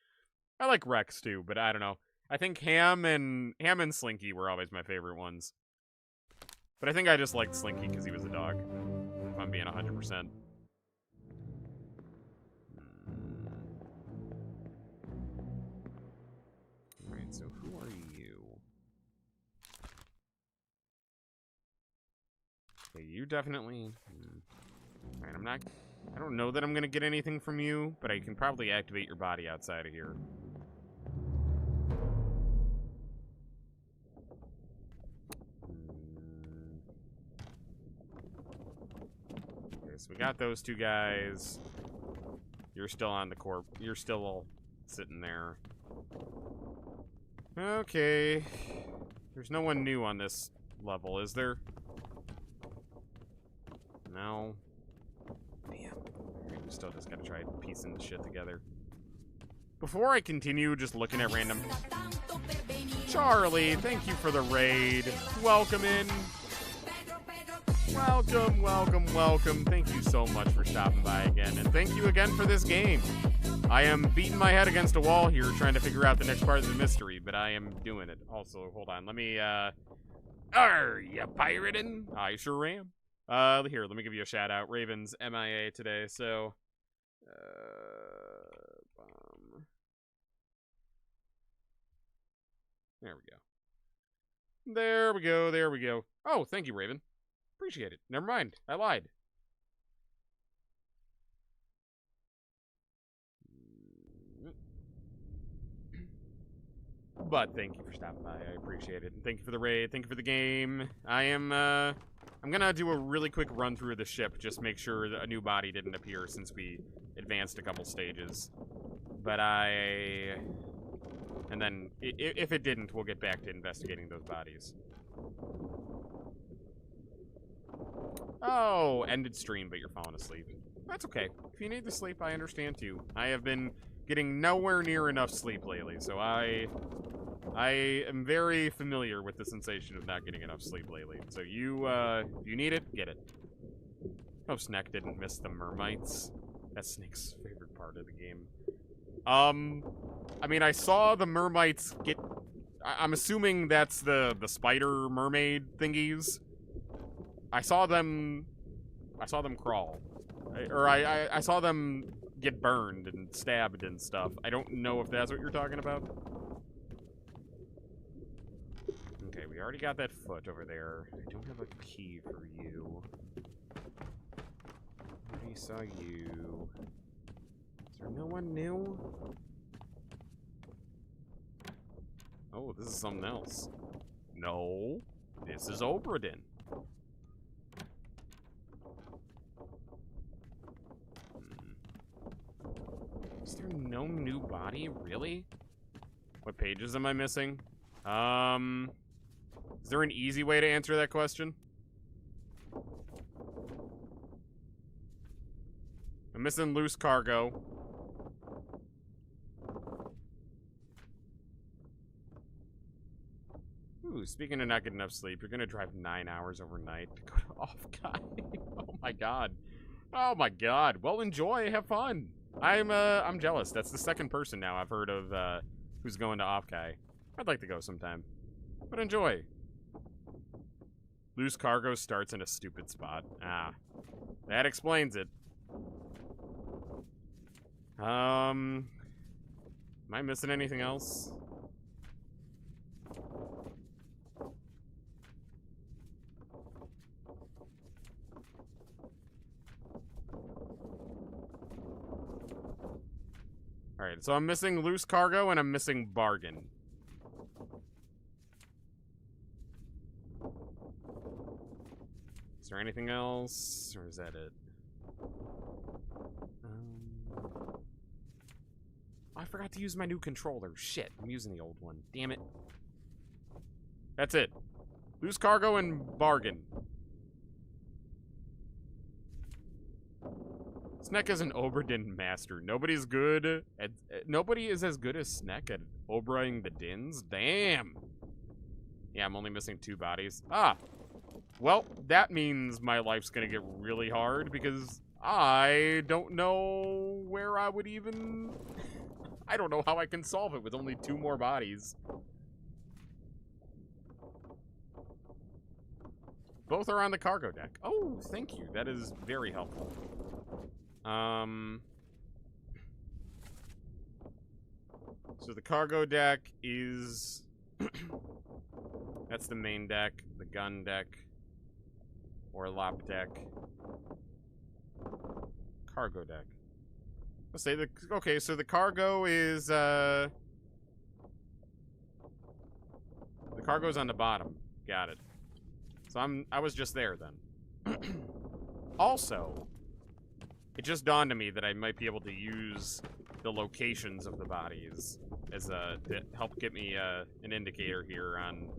I like Rex too, but I don't know. I think Ham and Slinky were always my favorite ones. But I think I just liked Slinky because he was a dog. If I'm being 100%. Alright, so who are you? Okay, you definitely... Alright, I don't know that I'm gonna get anything from you, but I can probably activate your body outside of here. Okay, so we got those two guys. You're still on the corp. You're still all sitting there. Okay. There's no one new on this level, is there? No. Damn. We still just gotta try piecing the shit together. Before I continue just looking at random... Charlie, thank you for the raid. Welcome in. Welcome, welcome, welcome. Thank you so much for stopping by again, and thank you again for this game. I am beating my head against a wall here trying to figure out the next part of the mystery, but I am doing it. Also, hold on, let me, are you pirating? I sure am. Here, let me give you a shout out. Raven's MIA today, so, there we go. There we go, there we go. Oh, thank you, Raven. Appreciate it. Never mind, I lied. But thank you for stopping by. I appreciate it. And thank you for the raid. Thank you for the game. I'm gonna do a really quick run through of the ship, just make sure that a new body didn't appear since we advanced a couple stages. But and then if it didn't, we'll get back to investigating those bodies. Oh, ended stream, but you're falling asleep. That's okay. If you need to sleep, I understand too. I have been getting nowhere near enough sleep lately, so I am very familiar with the sensation of not getting enough sleep lately. So you, if you need it, get it. Hope Snack didn't miss the mermaids. That's Snake's favorite part of the game. I mean, I saw the mermaids get... I'm assuming that's the spider mermaid thingies. I saw them crawl. I saw them get burned and stabbed and stuff. I don't know if that's what you're talking about. Okay, we already got that foot over there. I don't have a key for you. I already saw you. Is there no one new? Oh, this is something else. No, this is Obra Dinn. Is there no new body? Really? What pages am I missing? Is there an easy way to answer that question? I'm missing loose cargo. Ooh, speaking of not getting enough sleep, you're gonna drive 9 hours overnight to go to off-guy. Oh my god. Oh my god. Well, enjoy. Have fun. I'm jealous. That's the second person now I've heard of who's going to off-guy. I'd like to go sometime. But enjoy. Loose cargo starts in a stupid spot. Ah. That explains it. Am I missing anything else? Alright, so I'm missing loose cargo and I'm missing bargain. Is there anything else? Or is that it? I forgot to use my new controller. Shit, I'm using the old one. Damn it. That's it. Loose cargo and bargain. Sneck is an Obra Dinn master. Nobody's good at... nobody is as good as Sneck at Obraing the Dinns. Damn. Yeah, I'm only missing 2 bodies. Ah. Well, that means my life's gonna get really hard because I don't know where I would even... I don't know how I can solve it with only 2 more bodies. Both are on the cargo deck. Oh, thank you. That is very helpful. So the cargo deck is... that's the main deck, the gun deck, or lop deck. Cargo deck. Let's say the... okay, so the cargo is, the cargo's on the bottom. Got it. So I was just there then. Also... it just dawned on me that I might be able to use the locations of the bodies as to help get me an indicator here on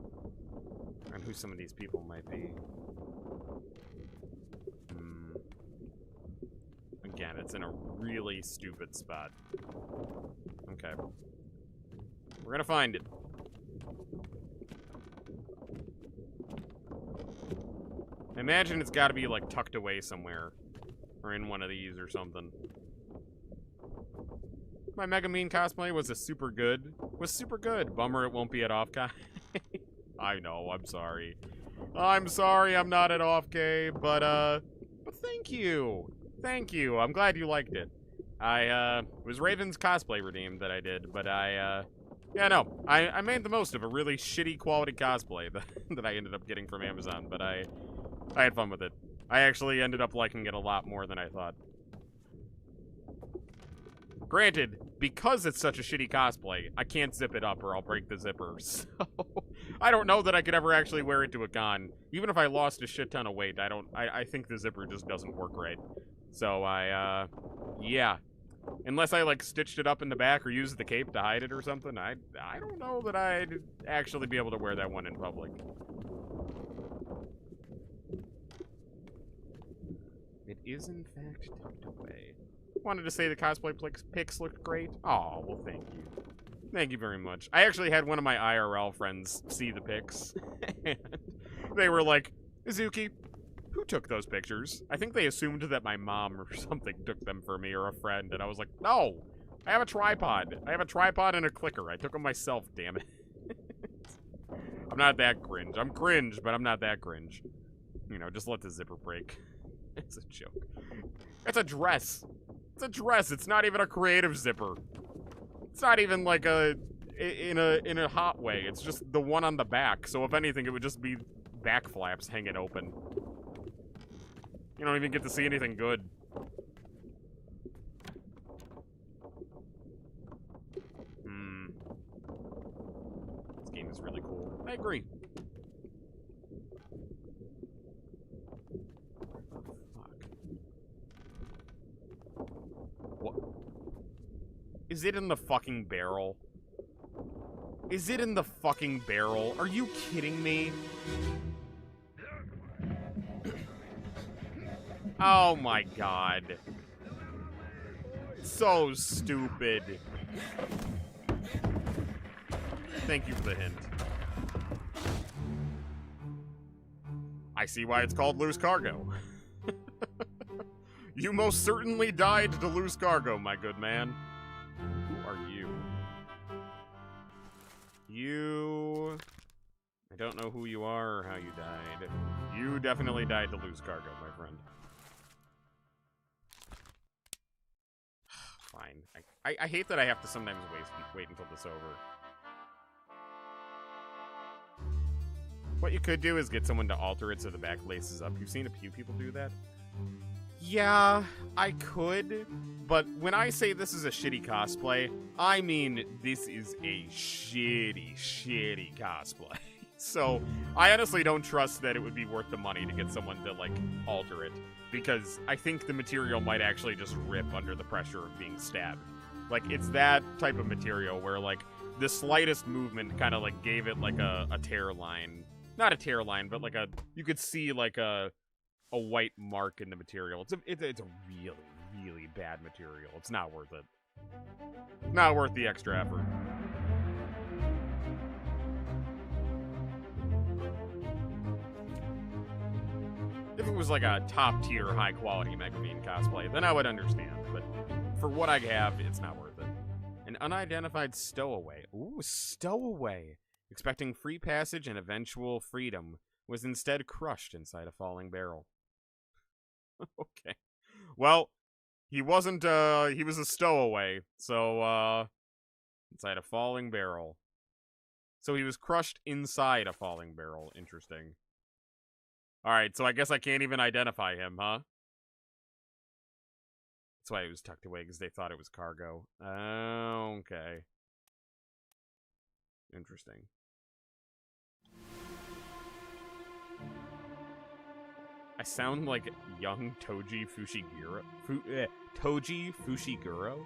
who some of these people might be. Again, it's in a really stupid spot. Okay. We're gonna find it. imagine it's got to be, like, tucked away somewhere. Or in one of these or something. My Mega Mean cosplay was super good. Bummer it won't be at Offcon. I know, I'm sorry. I'm sorry I'm not at Offcon, but thank you. Thank you. I'm glad you liked it. It was Raven's cosplay redeem that I did, but yeah, no. I made the most of a really shitty quality cosplay that I ended up getting from Amazon, but I had fun with it. I actually ended up liking it a lot more than I thought. Granted, because it's such a shitty cosplay, I can't zip it up or I'll break the zipper, so I don't know that I could ever actually wear it to a con. Even if I lost a shit ton of weight, I think the zipper just doesn't work right. So yeah. Unless I, like, stitched it up in the back or used the cape to hide it or something, I don't know that I'd actually be able to wear that one in public. It is, in fact, tucked away. Wanted to say the cosplay pics looked great. Oh, well, thank you. Thank you very much. I actually had one of my IRL friends see the pics, and they were like, Izuki, who took those pictures? I think they assumed that my mom or something took them for me, or a friend, and I was like, no! I have a tripod. I have a tripod and a clicker. I took them myself, damn it. I'm not that cringe. I'm cringe, but I'm not that cringe. You know, just let the zipper break. It's a joke. It's a dress. It's a dress. It's not even a creative zipper. It's not even like in a hot way. It's just the one on the back. So if anything, it would just be back flaps hanging open. You don't even get to see anything good. This game is really cool. I agree. What? Is it in the fucking barrel? Is it in the fucking barrel? Are you kidding me? Oh my god. So stupid. Thank you for the hint. I see why it's called loose cargo. You most certainly died to lose cargo, my good man. Who are you? You... I don't know who you are or how you died. You definitely died to lose cargo, my friend. Fine. I hate that I have to sometimes wait until this over. What you could do is get someone to alter it so the back laces up. You've seen a few people do that? Yeah, I could, but when I say this is a shitty cosplay, I mean this is a shitty cosplay. So, I honestly don't trust that it would be worth the money to get someone to, like, alter it, because I think the material might actually just rip under the pressure of being stabbed. Like, it's that type of material where, like, the slightest movement kind of, like, gave it, like, a tear line. Not a tear line, but, like, you could see, like, a white mark in the material. It's a really bad material. It's not worth it. Not worth the extra effort. If it was like a top tier, high quality Mega Mean cosplay, then I would understand. But for what I have, it's not worth it. An unidentified stowaway. Ooh, stowaway. Expecting free passage and eventual freedom, was instead crushed inside a falling barrel. Okay. Well, he wasn't, he was a stowaway, so, inside a falling barrel. So he was crushed inside a falling barrel. Interesting. Alright, so I guess I can't even identify him, huh? That's why he was tucked away, because they thought it was cargo. Okay. Interesting. I sound like young Toji Fushiguro. Toji Fushiguro?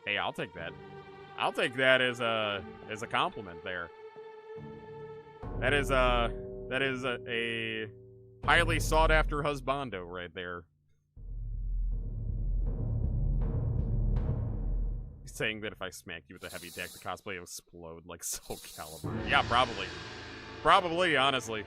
Hey, I'll take that. I'll take that as a compliment there. That is a highly sought after husbando right there. He's saying that if I smack you with a heavy attack, the cosplay will explode like Soul Calibur. Yeah, probably. Probably, honestly.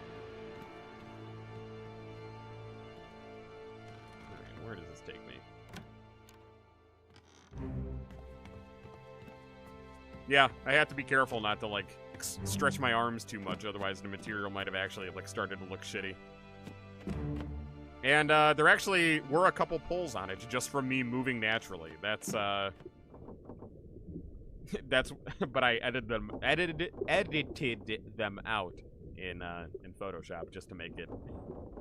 Yeah, I have to be careful not to, like, stretch my arms too much, otherwise the material might have actually, like, started to look shitty. And, there actually were a couple pulls on it, just from me moving naturally. That's, but I edited them out in Photoshop just to make it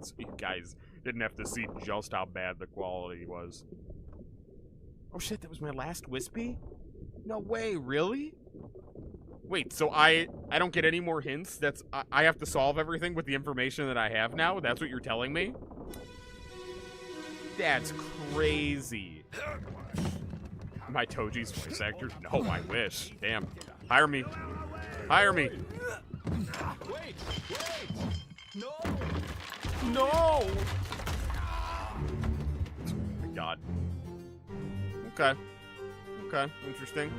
so you guys didn't have to see just how bad the quality was. Oh shit, that was my last Wispy? No way, really? Wait, so I don't get any more hints? I have to solve everything with the information that I have now? That's what you're telling me? That's crazy. My Toji's voice actor? No, I wish. Damn. Hire me. Hire me. Wait! No! No! Oh my God. Okay. Okay, interesting.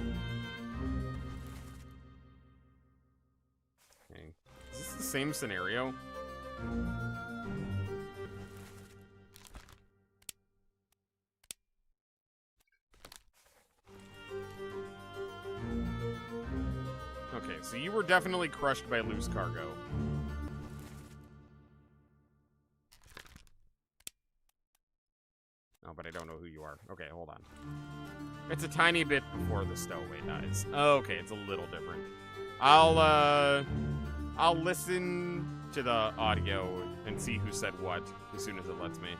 Okay. Is this the same scenario? Okay, so you were definitely crushed by loose cargo. Oh, but I don't know who you are. Okay, hold on. It's a tiny bit before the stowaway dies. Okay, it's a little different. I'll listen to the audio and see who said what as soon as it lets me.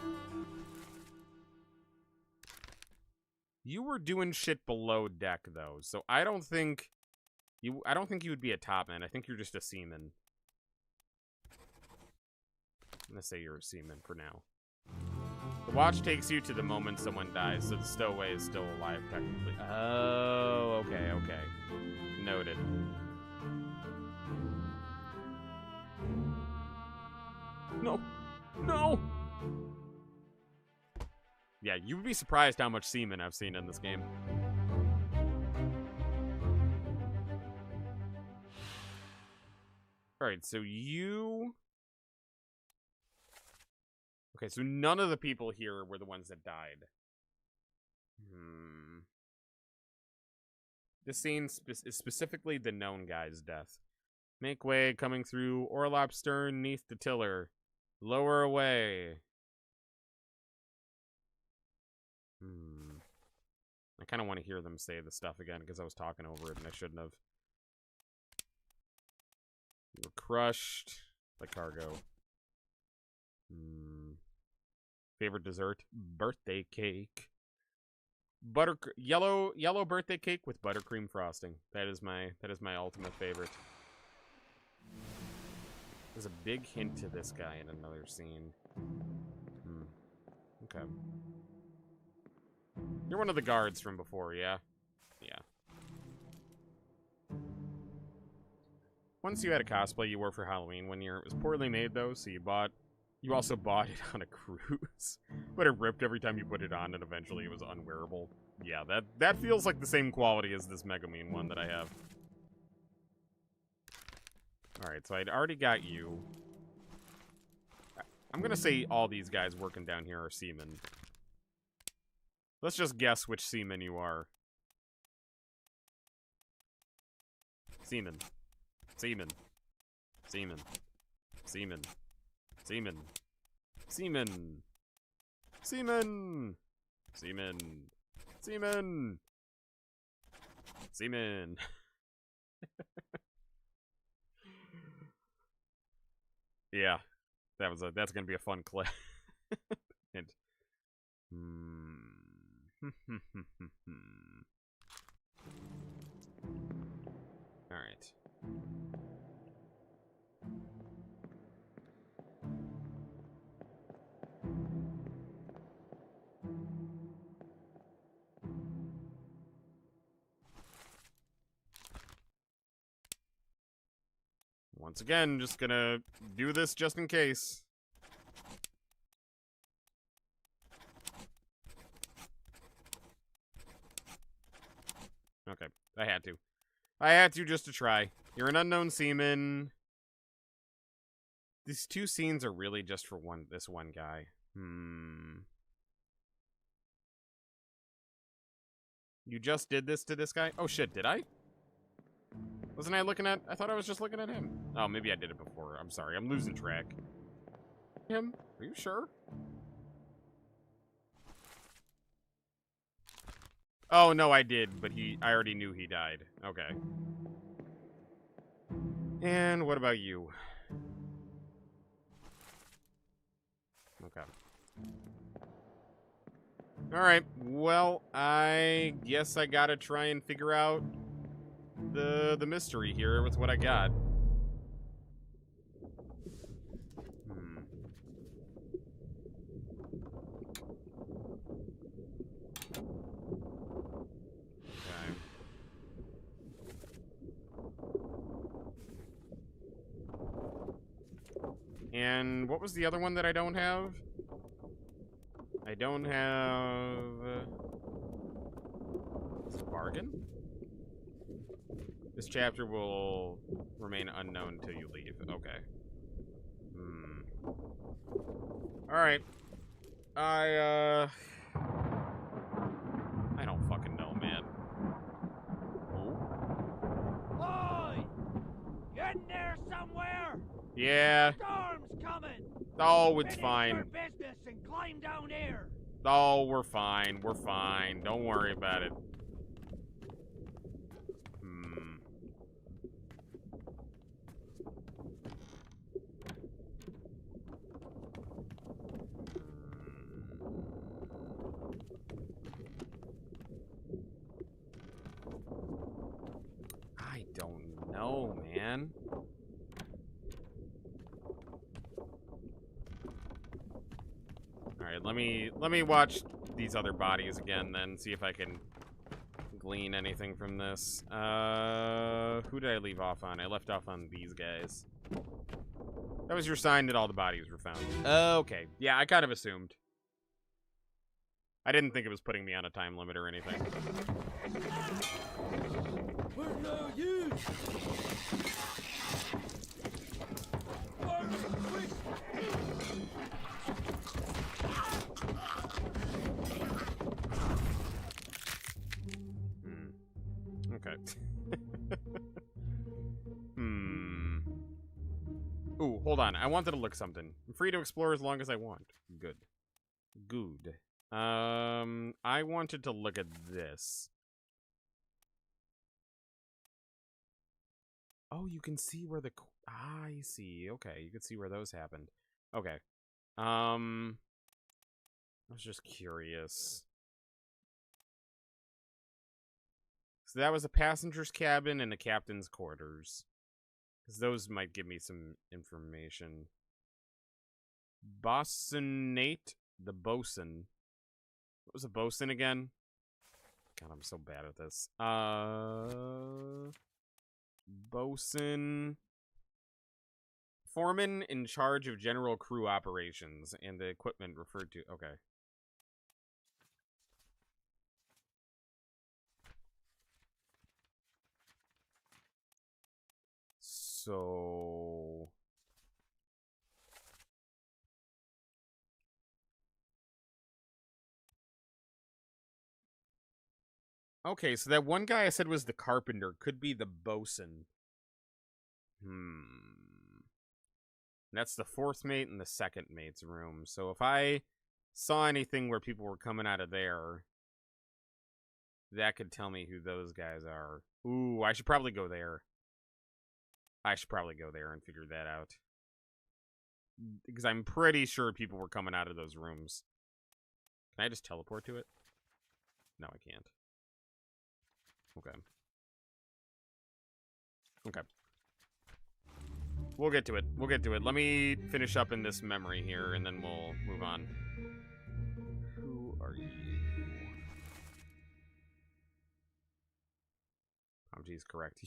You were doing shit below deck though, so I don't think you would be a top man. I think you're just a seaman. I'm gonna say you're a seaman for now. The watch takes you to the moment someone dies, so the stowaway is still alive technically. Oh, okay, okay. Noted. No. No! Yeah, you would be surprised how much seaman I've seen in this game. Alright, so you... Okay, so none of the people here were the ones that died. This scene is specifically the known guy's death. Make way, coming through Orlop stern, neath the tiller. Lower away. I kind of want to hear them say the stuff again because I was talking over it and I shouldn't have. You were crushed by cargo. Favorite dessert? Birthday cake. Yellow birthday cake with buttercream frosting. That is my ultimate favorite. There's a big hint to this guy in another scene. Okay. You're one of the guards from before, yeah? Yeah. Once you had a cosplay you wore for Halloween one year. It was poorly made, though, so you also bought it on a cruise. But it ripped every time you put it on, and eventually it was unwearable. Yeah, that feels like the same quality as this Megamine one that I have. Alright, so I'd already got you. I'm gonna say all these guys working down here are seamen. Let's just guess which seaman you are. Seaman. Seaman. Seaman. Seaman. Seaman. Seaman. Seaman. Seaman. Seaman. Seaman. Yeah. That's gonna be a fun clip. And Alright. Once again, just gonna do this just in case. Okay, I had to. I had to just to try. You're an unknown seaman. These two scenes are really just for this one guy. You just did this to this guy? Oh shit, did I? Wasn't I looking at... I thought I was just looking at him. Oh, maybe I did it before. I'm sorry. I'm losing track. Him? Are you sure? Oh, no, I did, but I already knew he died. Okay. And what about you? Okay. Alright, well, I guess I gotta try and figure out the mystery here with what I got. Okay. And what was the other one that I don't have? I don't have... bargain? This chapter will remain unknown until you leave. Okay. Alright. I don't fucking know, man. Oh. Oi! You in there somewhere? Yeah. Storm's coming! Oh, it's Finish fine. your business and climb down here! Oh, we're fine. We're fine. Don't worry about it. I don't know, man. Alright, let me watch these other bodies again then, see if I can glean anything from this. Who did I leave off on? I left off on these guys. That was your sign that all the bodies were found. Okay. Yeah, I kind of assumed. I didn't think it was putting me on a time limit or anything. We're no use. Okay. Ooh, hold on. I wanted to look something. I'm free to explore as long as I want. Good. Good. I wanted to look at this. Oh, you can see where the... I see. Okay, you can see where those happened. Okay. I was just curious. So that was a passenger's cabin and a captain's quarters. Because those might give me some information. Bosunate, the bosun. What was a bosun again? God, I'm so bad at this. Bosun. Foreman in charge of general crew operations and the equipment referred to. Okay. So... Okay, so that one guy I said was the carpenter could be the bosun. That's the fourth mate and the second mate's room. So if I saw anything where people were coming out of there, that could tell me who those guys are. Ooh, I should probably go there. I should probably go there and figure that out. Because I'm pretty sure people were coming out of those rooms. Can I just teleport to it? No, I can't. Okay. Okay. We'll get to it. We'll get to it. Let me finish up in this memory here, and then we'll move on. Who are you? Oh, geez, correct.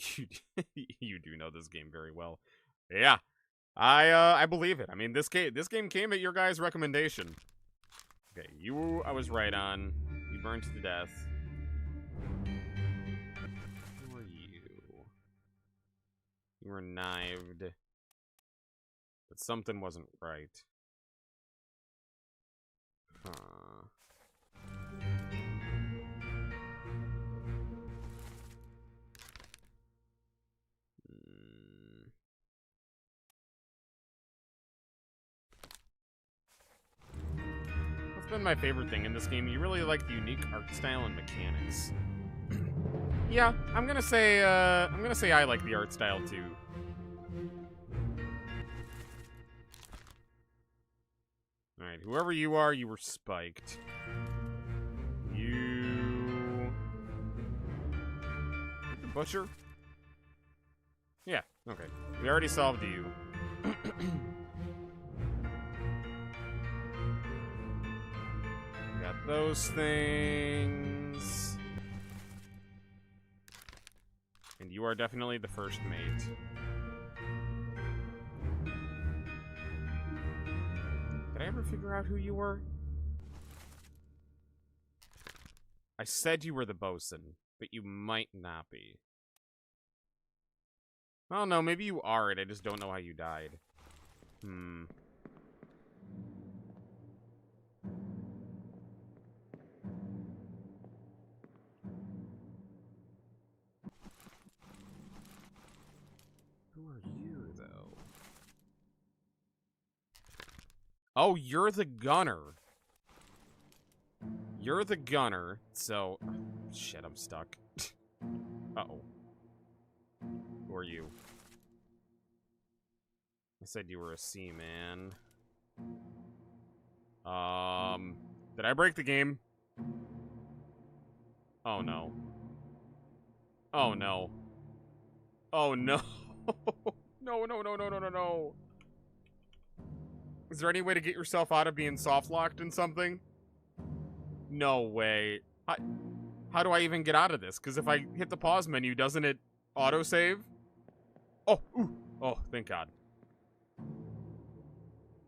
You do know this game very well. Yeah. I believe it. I mean, this game came at your guys' recommendation. Okay, I was right on. You burned to death. Who are you? You were knived. But something wasn't right. Huh. my favorite thing in this game. You really like the unique art style and mechanics. Yeah, I'm gonna say I like the art style too. All right, whoever you are, you were spiked. You the butcher? Yeah, okay. We already solved you. Got those things. And you are definitely the first mate. Did I ever figure out who you were? I said you were the bosun, but you might not be. Oh no, maybe you are it. I just don't know how you died. Who are you, though? Oh, you're the gunner. You're the gunner, so... shit, I'm stuck. Uh-oh. Who are you? I said you were a seaman. Did I break the game? Oh, no. Oh, no. Oh, no. No, no, no, no, no, no, no. Is there any way to get yourself out of being soft-locked in something? No way. How do I even get out of this? Because if I hit the pause menu, doesn't it autosave? Oh, ooh. Oh, thank God.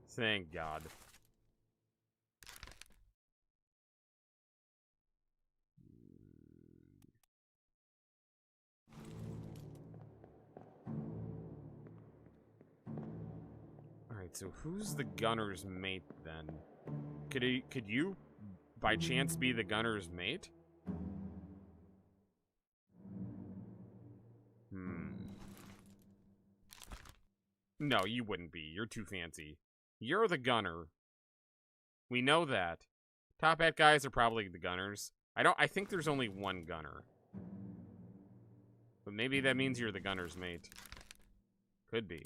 Thank God. Alright, so who's the gunner's mate then? Could you, by chance, be the gunner's mate? No, you wouldn't be. You're too fancy. You're the gunner. We know that. Top hat guys are probably the gunners. I think there's only one gunner. But maybe that means you're the gunner's mate. Could be.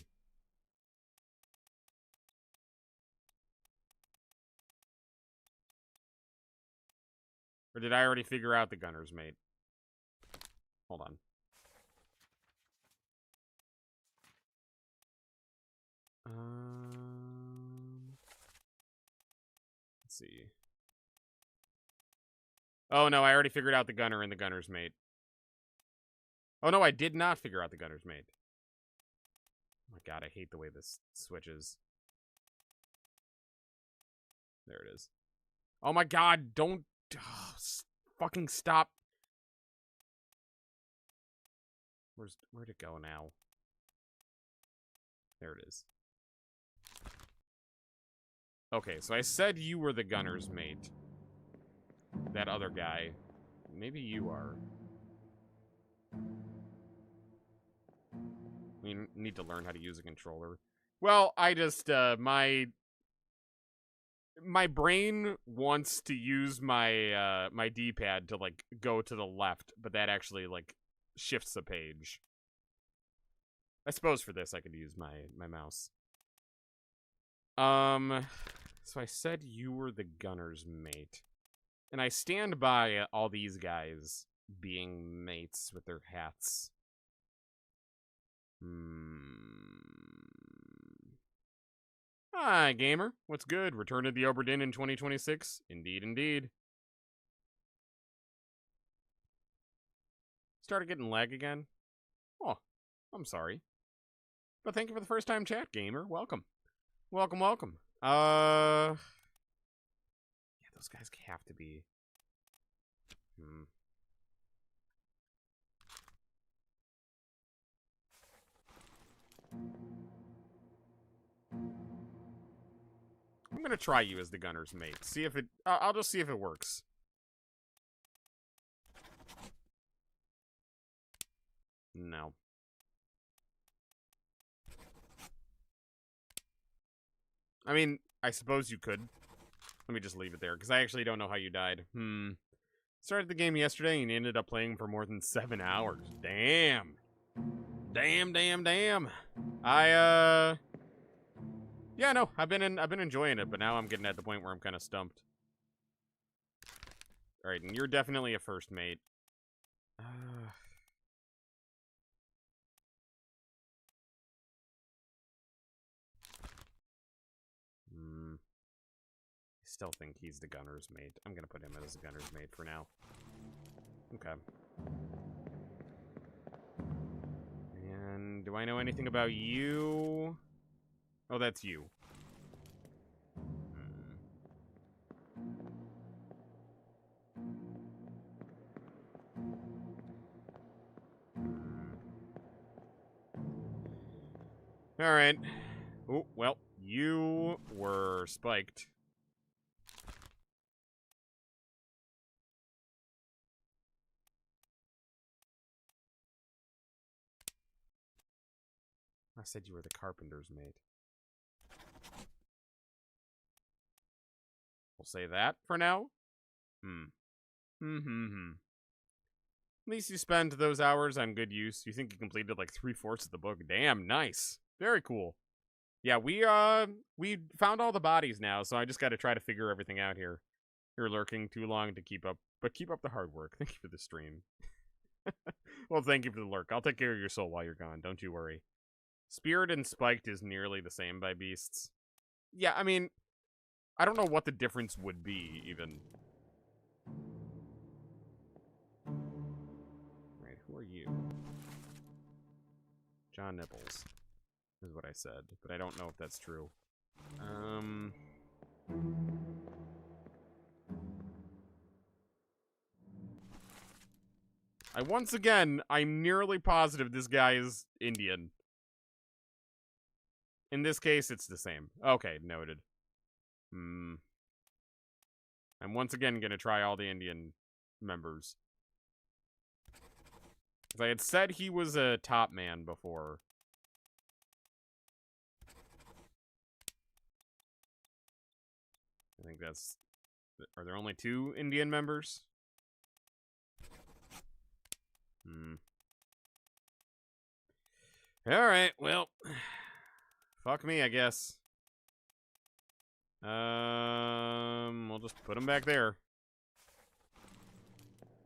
Or did I already figure out the gunner's mate? Hold on. Let's see. Oh, no, I already figured out the gunner and the gunner's mate. Oh, no, I did not figure out the gunner's mate. Oh, my God, I hate the way this switches. There it is. Oh, my God, don't... Oh, fucking stop. Where'd it go now? There it is. Okay, so I said you were the gunner's mate. That other guy. Maybe you are. We need to learn how to use a controller. Well, I just, my brain wants to use my, my D-pad to, like, go to the left, but that actually, like, shifts the page. I suppose for this I could use my mouse. So I said you were the gunner's mate. And I stand by all these guys being mates with their hats. Hi, gamer. What's good? Return to the Obra Dinn in 2026? Indeed, indeed. Started getting lag again? Oh, I'm sorry. But thank you for the first time chat, gamer. Welcome. Welcome, welcome. Yeah, those guys have to be. I'm gonna try you as the gunner's mate. See if it... I'll just see if it works. No. I mean, I suppose you could. Let me just leave it there, because I actually don't know how you died. Started the game yesterday and ended up playing for more than 7 hours. Damn. Damn. Yeah, no, I've been enjoying it, but now I'm getting at the point where I'm kind of stumped. All right, and you're definitely a first mate. I still think he's the gunner's mate. I'm gonna put him as the gunner's mate for now. Okay. And do I know anything about you? Oh, that's you. All right. Oh, well, you were spiked. I said you were the carpenter's mate. We'll say that for now. At least you spent those hours on good use. You think you completed like 3/4 of the book. Damn, nice. Very cool. Yeah, we found all the bodies now, so I just got to try to figure everything out here. You're lurking too long to keep up, but keep up the hard work. Thank you for the stream. Well, thank you for the lurk. I'll take care of your soul while you're gone. Don't you worry. Speared and spiked is nearly the same by beasts. Yeah, I mean, I don't know what the difference would be, even. Right, who are you? John Nibbles is what I said, but I don't know if that's true. I'm nearly positive this guy is Indian. In this case, it's the same. Okay, noted. I'm once again gonna try all the Indian members. I had said he was a top man before. I think that's... Are there only 2 Indian members? Alright, well... Fuck me, I guess. We'll just put him back there.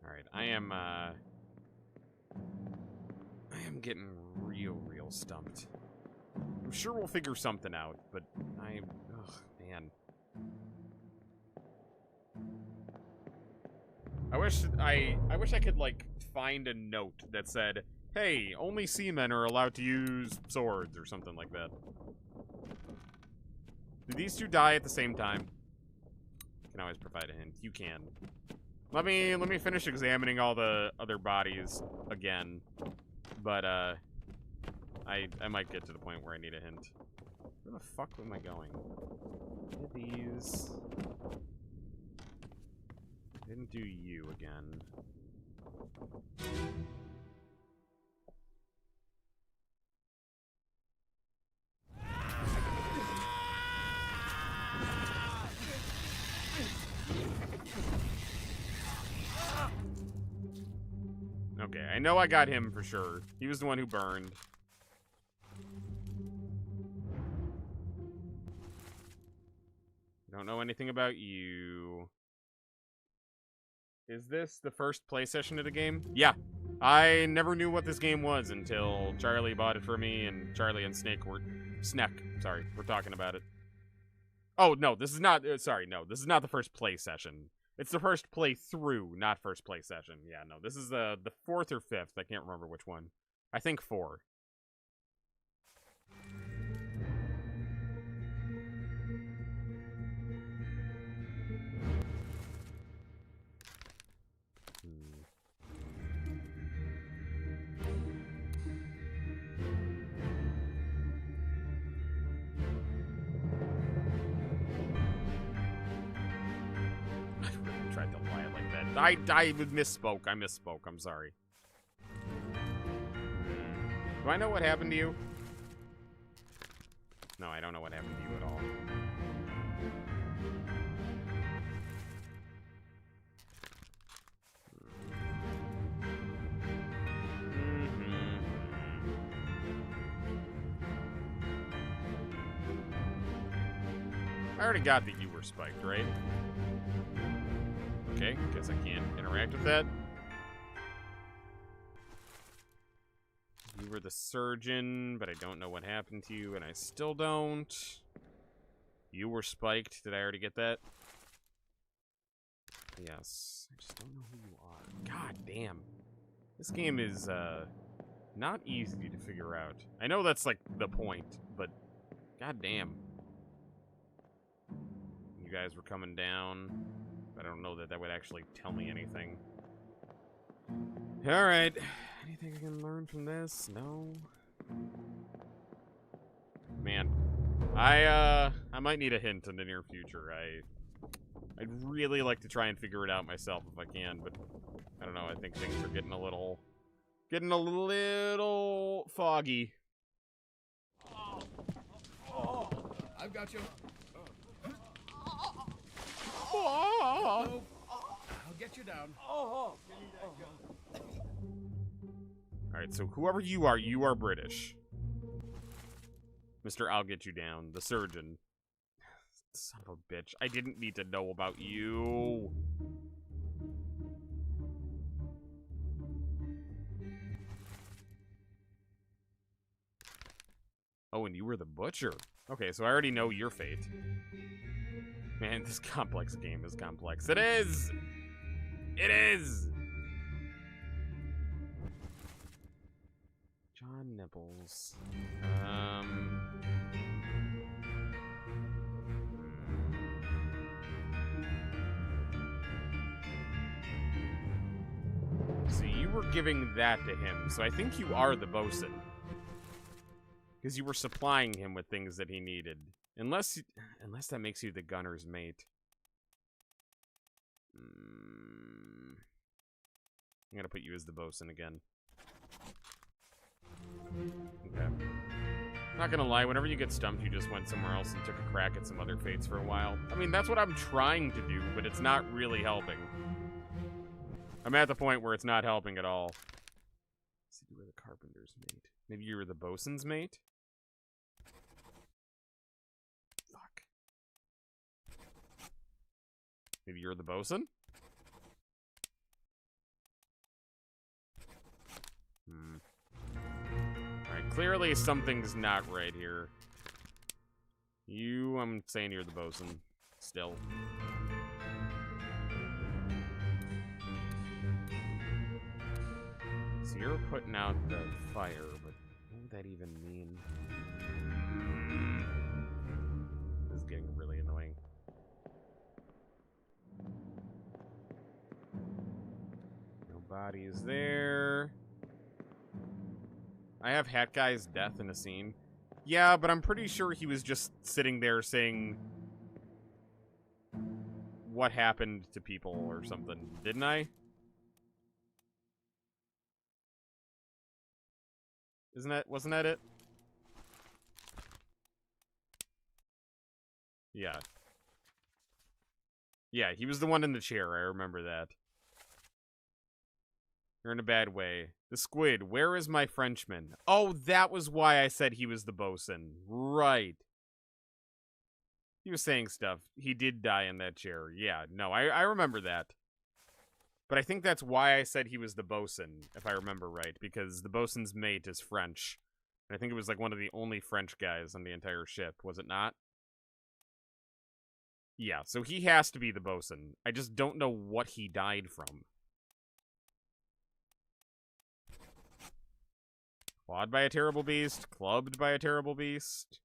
Alright, I am getting real stumped. I'm sure we'll figure something out, but ugh, man. I wish I could, like, find a note that said, hey, only seamen are allowed to use swords, or something like that. Do these 2 die at the same time? I can always provide a hint. You can. Let me finish examining all the other bodies again. But, I might get to the point where I need a hint. Where the fuck am I going? Did these... Didn't do you again. Okay, I know I got him for sure. He was the one who burned. Don't know anything about you. Is this the first play session of the game? Yeah. I never knew what this game was until Charlie bought it for me, and Charlie and Snake were... sorry, we're talking about it. Oh, no, this is not... sorry, no, this is not the first play session. It's the first playthrough, not first play session. Yeah, no, this is the 4th or 5th. I can't remember which one. I think 4. Tried to lie like that. I misspoke. I'm sorry. Do I know what happened to you? No, I don't know what happened to you at all. I already got that you were spiked, right? Okay, guess I can't interact with that. You were the surgeon, but I don't know what happened to you, and I still don't. You were spiked. Did I already get that? Yes. I just don't know who you are. God damn. This game is, not easy to figure out. I know that's, like, the point, but god damn. You guys were coming down. I don't know that that would actually tell me anything. Alright. Anything I can learn from this? No. Man. I might need a hint in the near future. I'd really like to try and figure it out myself if I can, but I don't know, I think things are getting a little foggy. I've got you. Oh. I'll get you down. Alright, so whoever you are British. Mr. I'll get you down, the surgeon. Son of a bitch. I didn't need to know about you. Oh, and you were the butcher. Okay, so I already know your fate. Man, this complex game is complex. It is! It is! John Nipples. See, you were giving that to him, so I think you are the bosun. Because you were supplying him with things that he needed. Unless that makes you the gunner's mate. I'm gonna put you as the bosun again. Okay. Not gonna lie, whenever you get stumped, you just went somewhere else and took a crack at some other fates for a while. I mean, that's what I'm trying to do, but it's not really helping. I'm at the point where it's not helping at all. Let's see, you were the carpenter's mate. Maybe you were the bosun's mate? Fuck. Maybe you're the bosun? Alright, clearly something's not right here. I'm saying you're the bosun. Still. So you're putting out the fire, but what would that even mean? This is getting really annoying. No bodies there. I have Hat Guy's death in a scene. Yeah, but I'm pretty sure he was just sitting there saying what happened to people or something, didn't I? Wasn't that it? Yeah. Yeah, he was the one in the chair, I remember that. You're in a bad way. The squid, where is my Frenchman? Oh, that was why I said he was the bosun. Right. He was saying stuff. He did die in that chair. Yeah, no, I remember that. But I think that's why I said he was the bosun, if I remember right, because the bosun's mate is French. And I think it was like one of the only French guys on the entire ship, was it not? Yeah, so he has to be the bosun. I just don't know what he died from. Clawed by a terrible beast, clubbed by a terrible beast,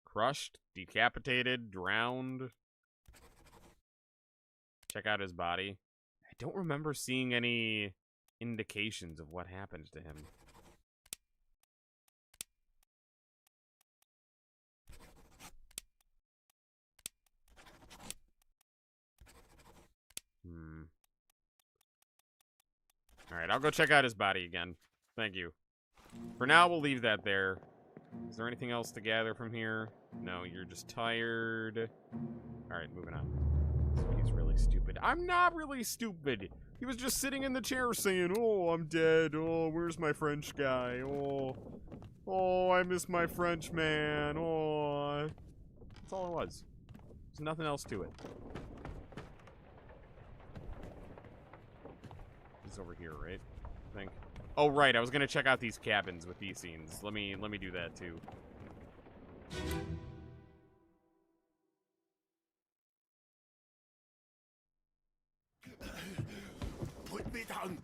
crushed, decapitated, drowned. Check out his body. I don't remember seeing any indications of what happened to him. Alright, I'll go check out his body again. Thank you. For now, we'll leave that there. Is there anything else to gather from here? No, you're just tired. Alright, moving on. So he's really stupid. I'm not really stupid! He was just sitting in the chair saying, "Oh, I'm dead. Oh, where's my French guy? Oh, I miss my French man. Oh." That's all it was. There's nothing else to it. He's over here, right? I think. Oh, right. I was gonna check out these cabins with these scenes. Let me do that too. Put me down.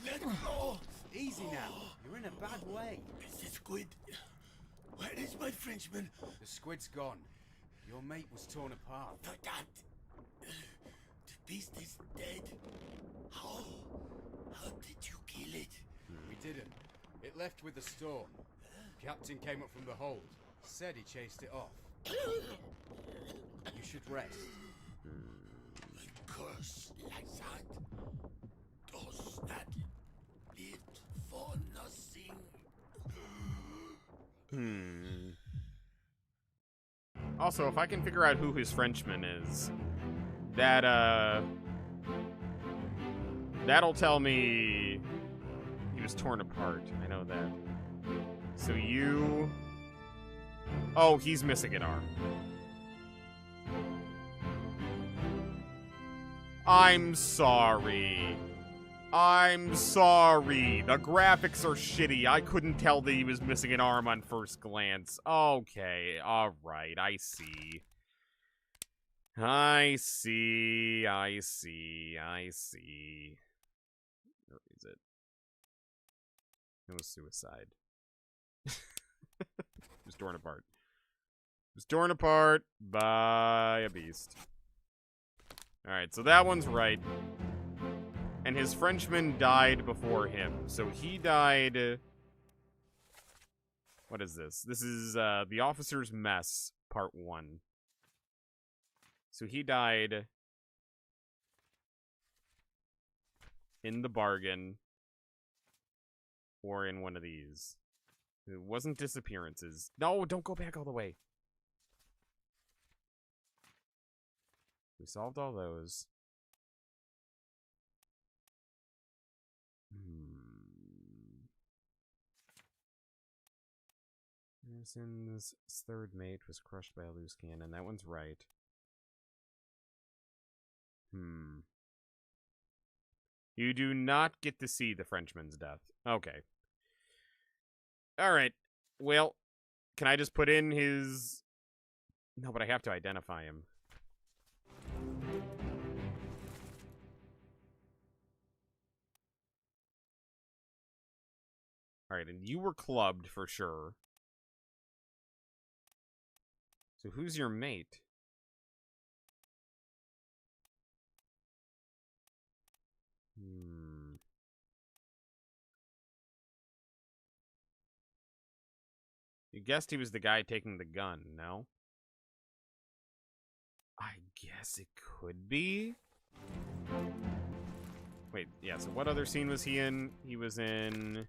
Let go. Easy now. You're in a bad way. Mr. Squid, where is my Frenchman? The squid's gone. Your mate was torn apart. But that... The beast is dead. How? How did you kill it? We didn't. It left with the storm. Captain came up from the hold. Said he chased it off. You should rest. A curse like that does not live for nothing. Also, if I can figure out who his Frenchman is, that'll tell me he was torn apart. I know that. So you... Oh, he's missing an arm. I'm sorry. I'm sorry. The graphics are shitty. I couldn't tell that he was missing an arm on first glance. Okay, alright, I see. I see. Where is it? It was suicide. It was torn apart. It was torn apart by a beast. Alright, so that one's right. And his Frenchman died before him. So he died... What is this? This is The Officer's Mess, Part 1. So he died... in the bargain. Or in one of these. It wasn't disappearances. No, don't go back all the way. We solved all those. Anderson's third mate was crushed by a loose cannon. That one's right. You do not get to see the Frenchman's death. Okay. Alright. Well, can I just put in his... No, but I have to identify him. Alright, and you were clubbed for sure. So who's your mate? You guessed he was the guy taking the gun, no? I guess it could be. Wait, yeah, so what other scene was he in? He was in...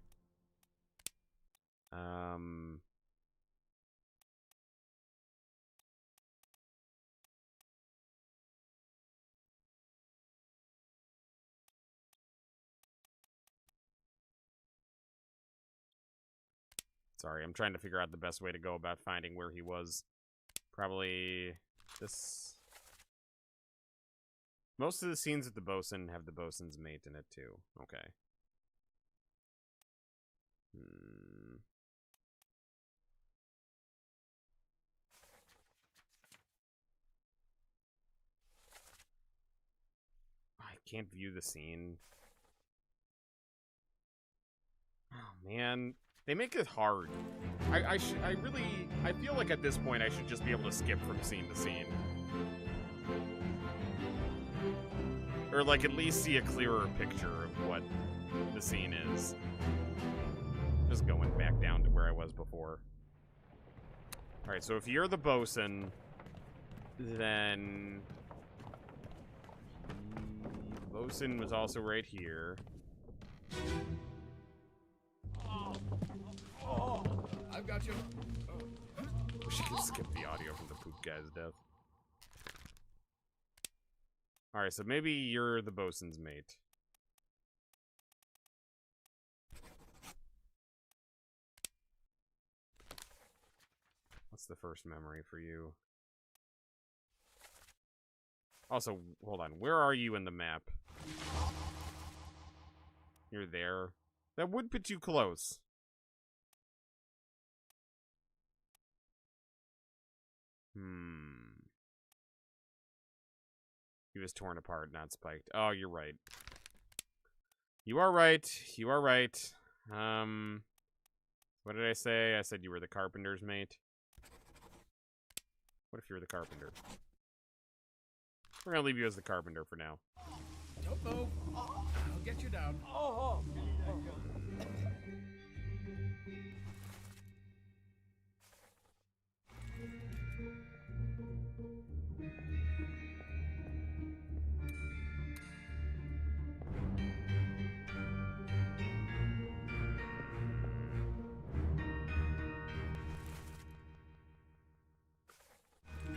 Sorry, I'm trying to figure out the best way to go about finding where he was. Probably this. Most of the scenes with the bosun have the bosun's mate in it too. Okay. I can't view the scene. Oh man. They make it hard. I feel like at this point I should just be able to skip from scene to scene. Or like at least see a clearer picture of what the scene is. Just going back down to where I was before. Alright, so if you're the bosun, then... The bosun was also right here. I've got you. Wish you could skip the audio from the poop guy's death. Alright, so maybe you're the bosun's mate. What's the first memory for you? Also, hold on. Where are you in the map? You're there. That would put you close. He was torn apart, not spiked. Oh, you're right. You are right. You are right. What did I say? I said you were the carpenter's mate. What if you're the carpenter? We're gonna leave you as the carpenter for now. Don't move. I'll get you down.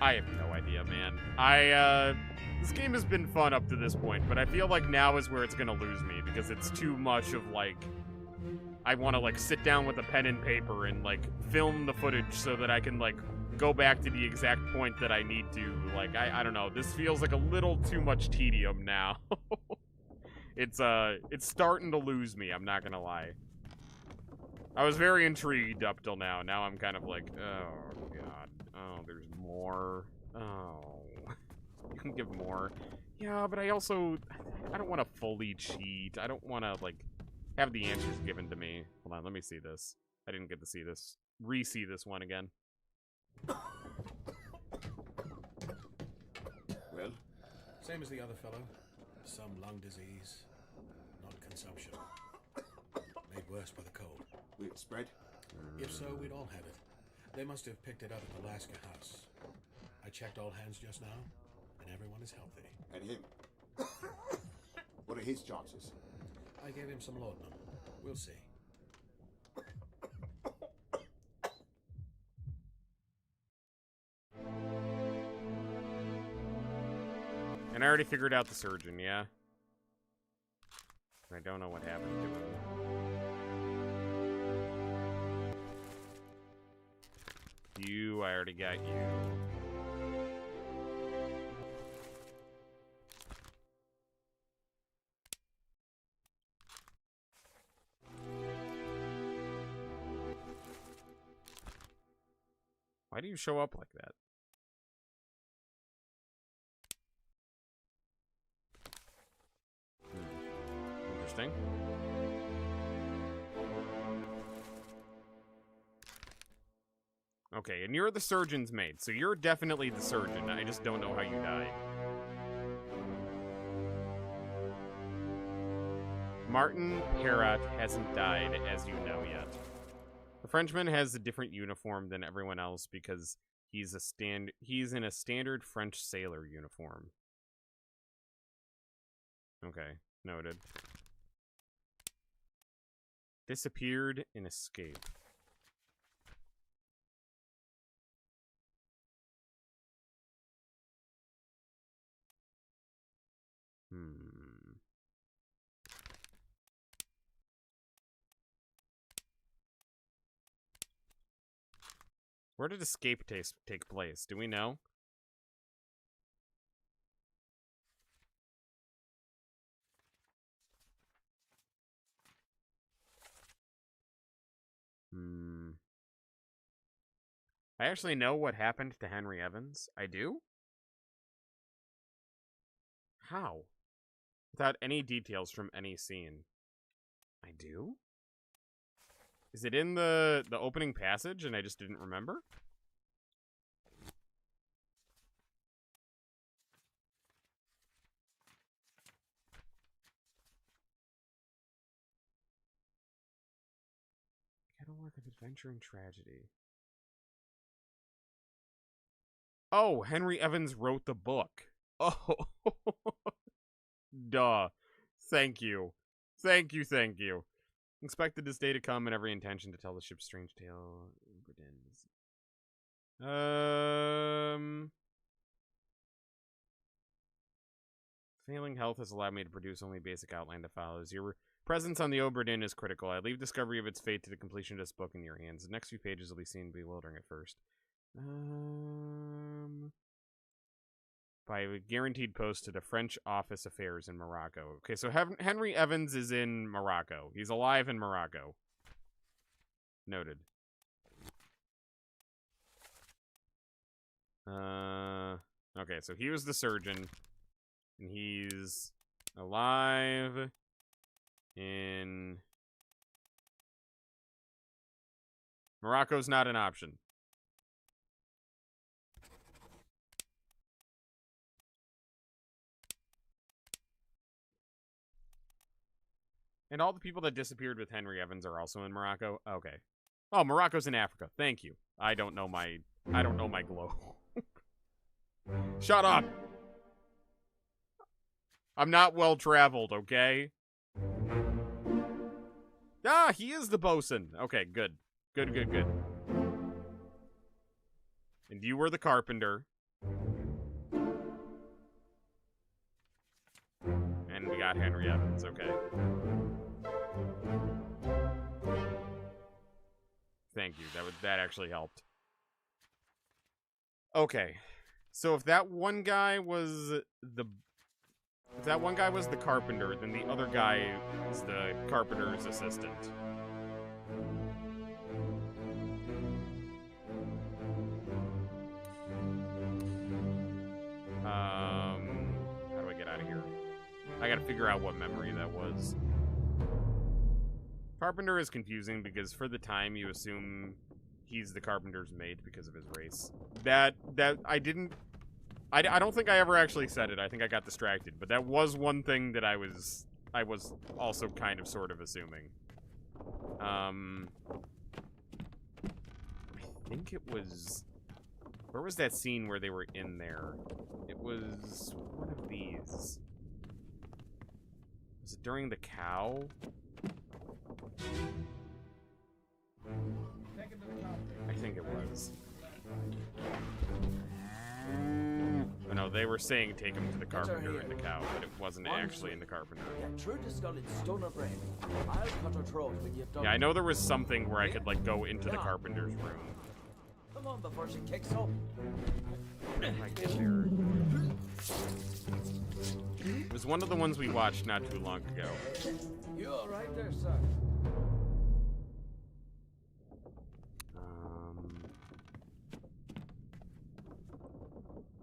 I have no idea, man. This game has been fun up to this point, but I feel like now is where it's gonna lose me, because it's too much of, like, I want to, like, sit down with a pen and paper and, like, film the footage so that I can, like, go back to the exact point that I need to. Like, I don't know. This feels like a little too much tedium now. It's starting to lose me, I'm not gonna lie. I was very intrigued up till now. Now I'm kind of like, oh, God. Oh, there's more. Oh. You can give more. Yeah, but I don't want to fully cheat. I don't want to, like, have the answers given to me. Hold on, let me see this. I didn't get to see this. Re-see this one again. Well? Same as the other fellow. Some lung disease. Not consumption. Made worse by the cold. Will it spread? If so, we'd all have it. They must have picked it up at the Alaska house. I checked all hands just now, and everyone is healthy. And him? What are his chances? I gave him some laudanum. We'll see. And I already figured out the surgeon, yeah? I don't know what happened to him. You, I already got you. Why do you show up like that? Interesting. Okay, and you're the surgeon's mate, so you're definitely the surgeon. I just don't know how you died. Martin Perrot hasn't died, as you know yet. The Frenchman has a different uniform than everyone else because he's in a standard French sailor uniform. Okay, noted. Disappeared and escaped. Where did escape take place? Do we know? I actually know what happened to Henry Evans. I do? How? Without any details from any scene. I do? Is it in the opening passage and I just didn't remember? Catalog of Adventure and Tragedy. Oh, Henry Evans wrote the book. Oh. Duh. Thank you. Thank you, thank you. Expected this day to come and every intention to tell the ship's strange tale. Failing health has allowed me to produce only basic outline that follows. Your presence on the Obra Dinn is critical. I leave discovery of its fate to the completion of this book in your hands. The next few pages will be seen bewildering at first. by a guaranteed post to the French Office Affairs in Morocco. Okay, so Henry Evans is in Morocco. He's alive in Morocco. Noted. Okay, so he was the surgeon. And he's alive in... Morocco's not an option. And all the people that disappeared with Henry Evans are also in Morocco? Okay. Oh, Morocco's in Africa. Thank you. I don't know my globe. Shut up! I'm not well traveled, okay? Ah, he is the bosun. Okay, good. Good. And you were the carpenter. And we got Henry Evans, okay. Thank you. That actually helped. Okay. So if that one guy was the carpenter, then the other guy is the carpenter's assistant. How do I get out of here? I gotta figure out what memory that was. Carpenter is confusing because for the time you assume he's the carpenter's mate because of his race. I don't think I ever actually said it. I think I got distracted, but that was one thing that I was also kind of sort of assuming. I think it was... Where was that scene where they were in there? It was one of these. Was it during the cow? I think it was. Oh, no, they were saying take him to the carpenter in the cow, but it wasn't actually in the carpenter. Get through the skull and stone her brain. I'll cut her throat when you've done. Yeah, I know there was something where I could, like, go into the carpenter's room. Come on before she kicks up. I get there. It was one of the ones we watched not too long ago. You all right there, sir?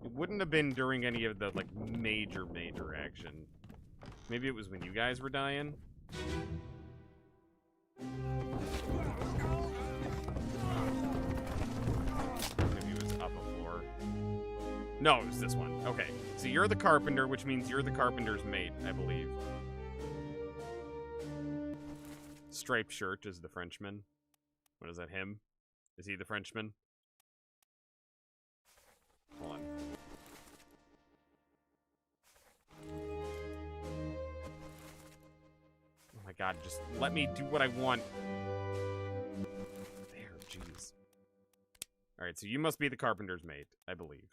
It wouldn't have been during any of the, like, major action. Maybe it was when you guys were dying? Maybe it was up a floor. No, it was this one. Okay. So you're the carpenter, which means you're the carpenter's mate, I believe. Striped shirt is the Frenchman. What is that, him? Is he the Frenchman? Hold on. Oh my god, just let me do what I want. There, jeez. Alright, so you must be the carpenter's mate, I believe.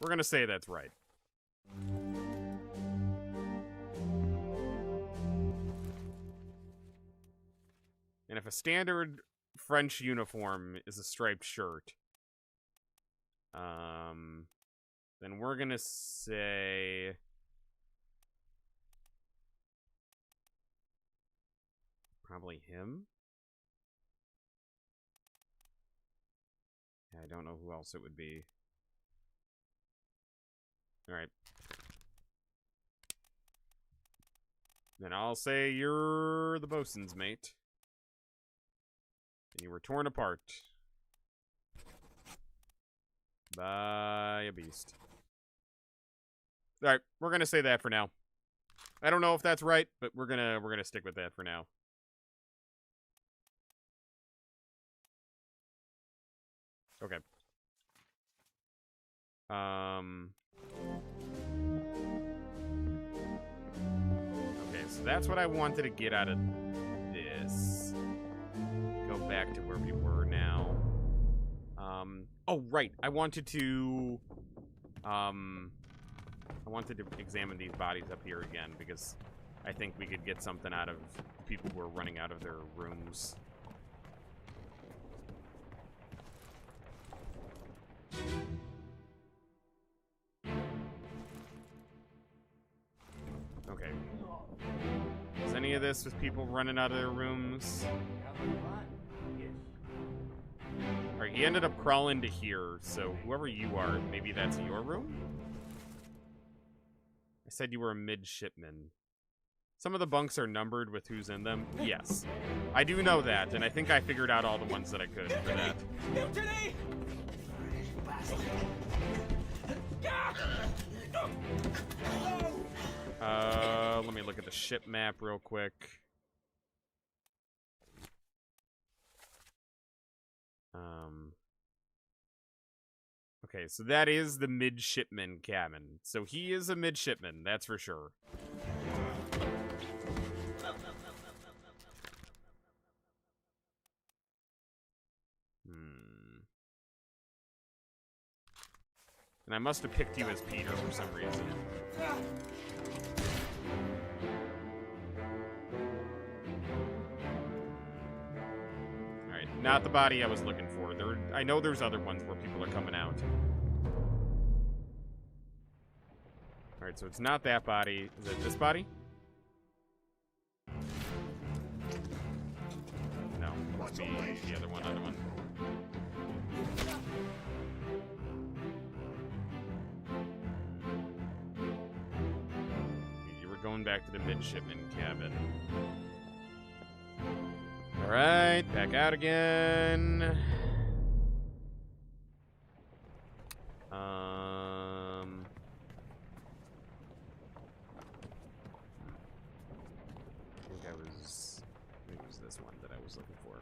We're gonna say that's right. And if a standard French uniform is a striped shirt, then we're gonna say probably him. Yeah, I don't know who else it would be. All right. Then I'll say you're the bosun's mate. And you were torn apart by a beast. Alright, we're gonna say that for now. I don't know if that's right, but we're gonna stick with that for now. Okay. Okay, so that's what I wanted to get out of this. Go back to where we were now. Oh, right. I wanted to examine these bodies up here again, because I think we could get something out of people who are running out of their rooms. Okay. Is any of this with people running out of their rooms? Alright, he ended up crawling to here, so whoever you are, maybe that's your room? I said you were a midshipman. Some of the bunks are numbered with who's in them. Yes. I do know that, and I think I figured out all the ones that I could for that. Let me look at the ship map real quick. Okay, so that is the midshipman cabin. So he is a midshipman, that's for sure. And I must have picked you as Peter for some reason. Alright, not the body I was looking for. I know there's other ones where people are coming out. Alright, so it's not that body. Is it this body? No, it must be the other one. You were going back to the midshipman cabin. Alright, back out again. I think it was this one that I was looking for.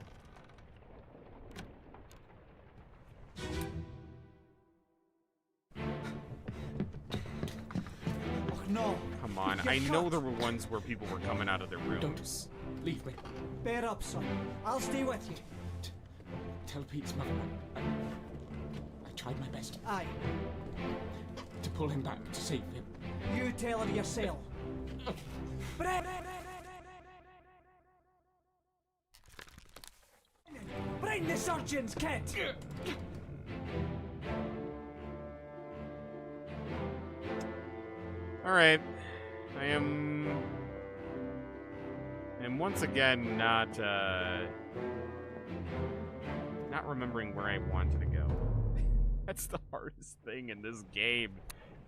Oh, no. Come on, I know there were ones where people were coming out of their rooms. Leave me. Bear up, son. I'll stay with you. Tell Pete's mother I tried my best Aye. to pull him back to save him. You tell her yourself. Bring the surgeon's kit! Alright. I am once again not remembering where I wanted to go. That's the hardest thing in this game.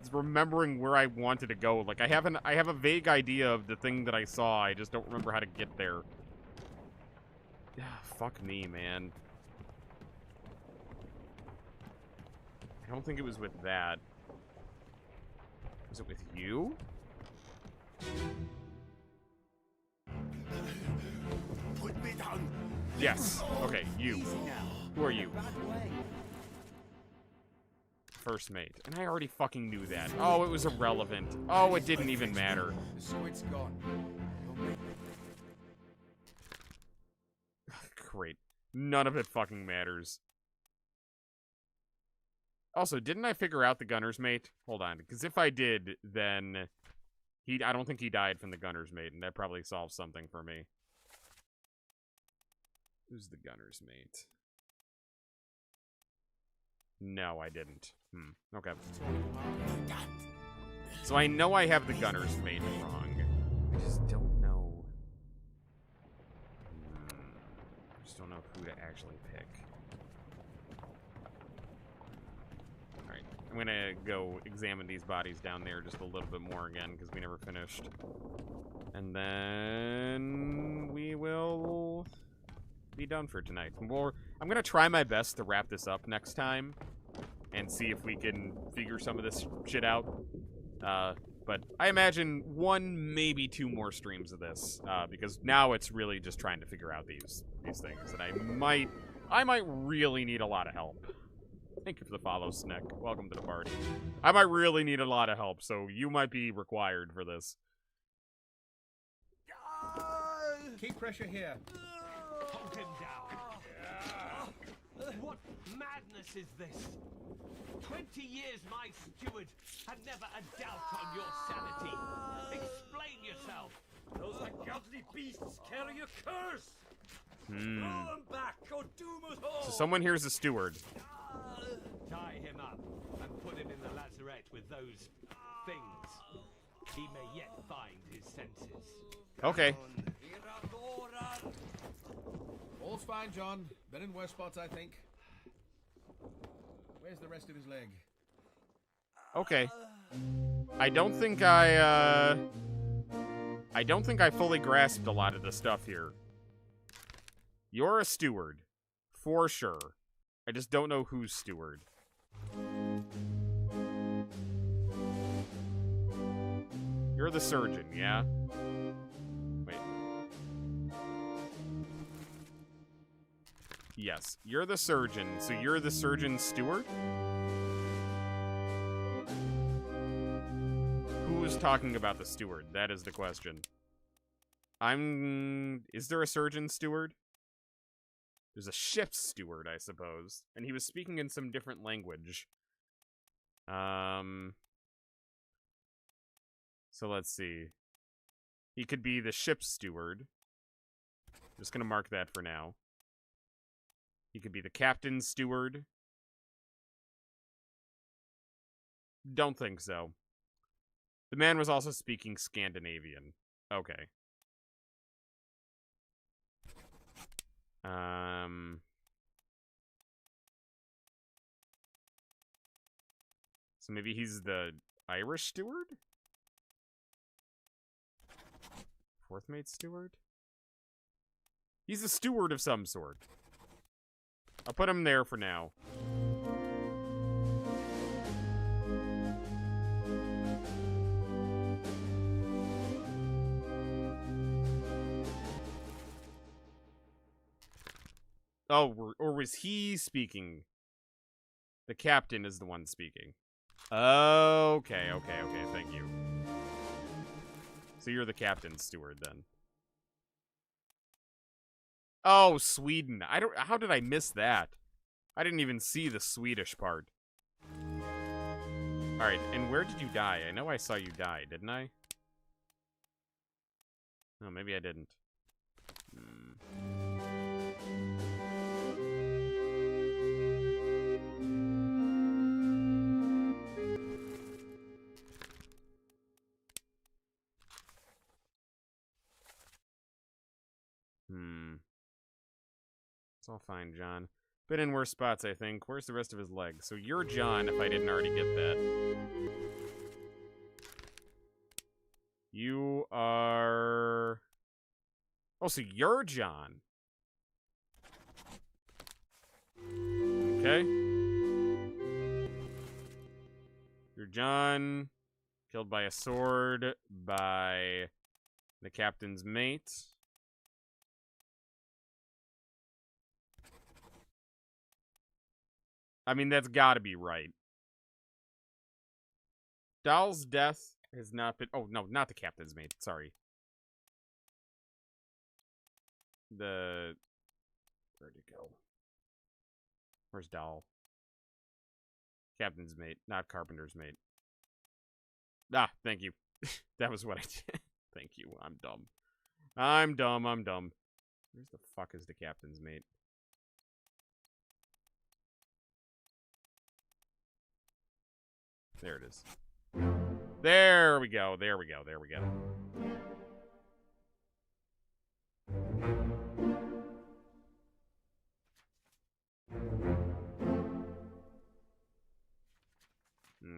Is remembering where I wanted to go. Like I have a vague idea of the thing that I saw. I just don't remember how to get there. Yeah, fuck me, man. I don't think it was with that. Was it with you? Put me down. Yes. Okay, you. Easy now. Who are you? Bad way. First mate. And I already fucking knew that. Oh, it was irrelevant. Oh, it didn't even matter. The squid's gone. Great. None of it fucking matters. Also, didn't I figure out the gunner's mate? Hold on, because if I did, then I don't think he died from the gunner's mate, and that probably solves something for me. Who's the gunner's mate? No, I didn't. Okay. So I know I have the gunner's mate wrong. I just don't know. I just don't know who to actually pick. Alright, I'm gonna go examine these bodies down there just a little bit more again, because we never finished. And then we will be done for tonight. I'm gonna try my best to wrap this up next time and see if we can figure some of this shit out. But I imagine 1, maybe 2 more streams of this, because now it's really just trying to figure out these things, and I might really need a lot of help. Thank you for the follow, Snick. Welcome to the party. I might really need a lot of help, so you might be required for this. Keep pressure here. Hold him down. What madness is this? 20 years my steward had never a doubt on your sanity. Explain yourself. Those ungodly beasts carry a curse. Throw them back or doom us all. So someone here's a steward. Tie him up and put him in the lazarette with those things. He may yet find his senses. Okay. All's fine, John. Been in worse spots, I think. Where's the rest of his leg? Okay. I don't think I fully grasped a lot of the stuff here. You're a steward. For sure. I just don't know who's steward. You're the surgeon, yeah? Wait. Yes, you're the surgeon, so you're the surgeon's steward? Who's talking about the steward? That is the question. Is there a surgeon steward? There's a ship's steward, I suppose. And he was speaking in some different language. So let's see. He could be the ship's steward. Just gonna mark that for now. He could be the captain's steward. Don't think so. The man was also speaking Scandinavian. Okay. So maybe he's the Irish steward? Fourth mate steward? He's a steward of some sort. I'll put him there for now. Oh, or was he speaking? The captain is the one speaking. Okay, thank you. So you're the captain's steward then. Oh, Sweden. How did I miss that? I didn't even see the Swedish part. Alright, and where did you die? I know I saw you die, didn't I? Oh, maybe I didn't. It's all fine, John. Been in worse spots, I think. Where's the rest of his leg? So you're John, if I didn't already get that. You are... Oh, so you're John. Okay. You're John. Killed by a sword by the captain's mate. I mean, that's gotta be right. Dahl's death has not been... Oh, no, not the captain's mate. Sorry. Where'd it go? Where's Dahl? Captain's mate, not carpenter's mate. Ah, thank you. That was what I did. Thank you. I'm dumb. I'm dumb. Where's the fuck is the captain's mate? There it is. There we go.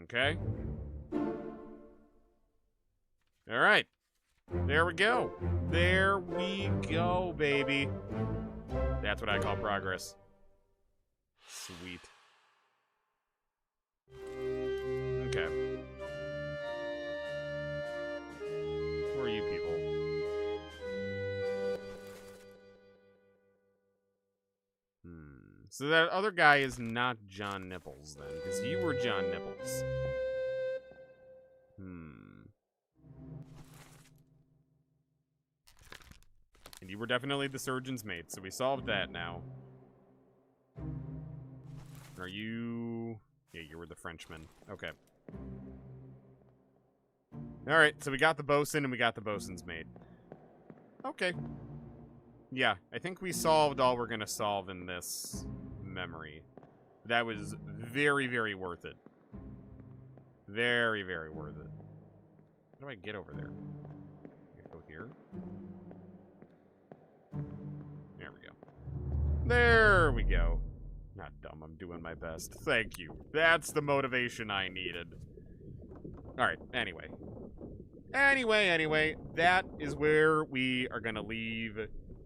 Okay. All right. There we go. There we go, baby. That's what I call progress. Sweet. Okay. Who are you people? So that other guy is not John Nipples, then, because you were John Nipples. And you were definitely the surgeon's mate, so we solved that now. Are you... Yeah, you were the Frenchman. Okay. Alright, so we got the bosun and we got the bosun's mate. Okay. Yeah, I think we solved all we're gonna solve in this memory. That was very, very worth it. Very, very worth it. How do I get over there? Go here. There we go. There we go. Not dumb, I'm doing my best. Thank you. That's the motivation I needed. Alright, anyway. Anyway, that is where we are gonna leave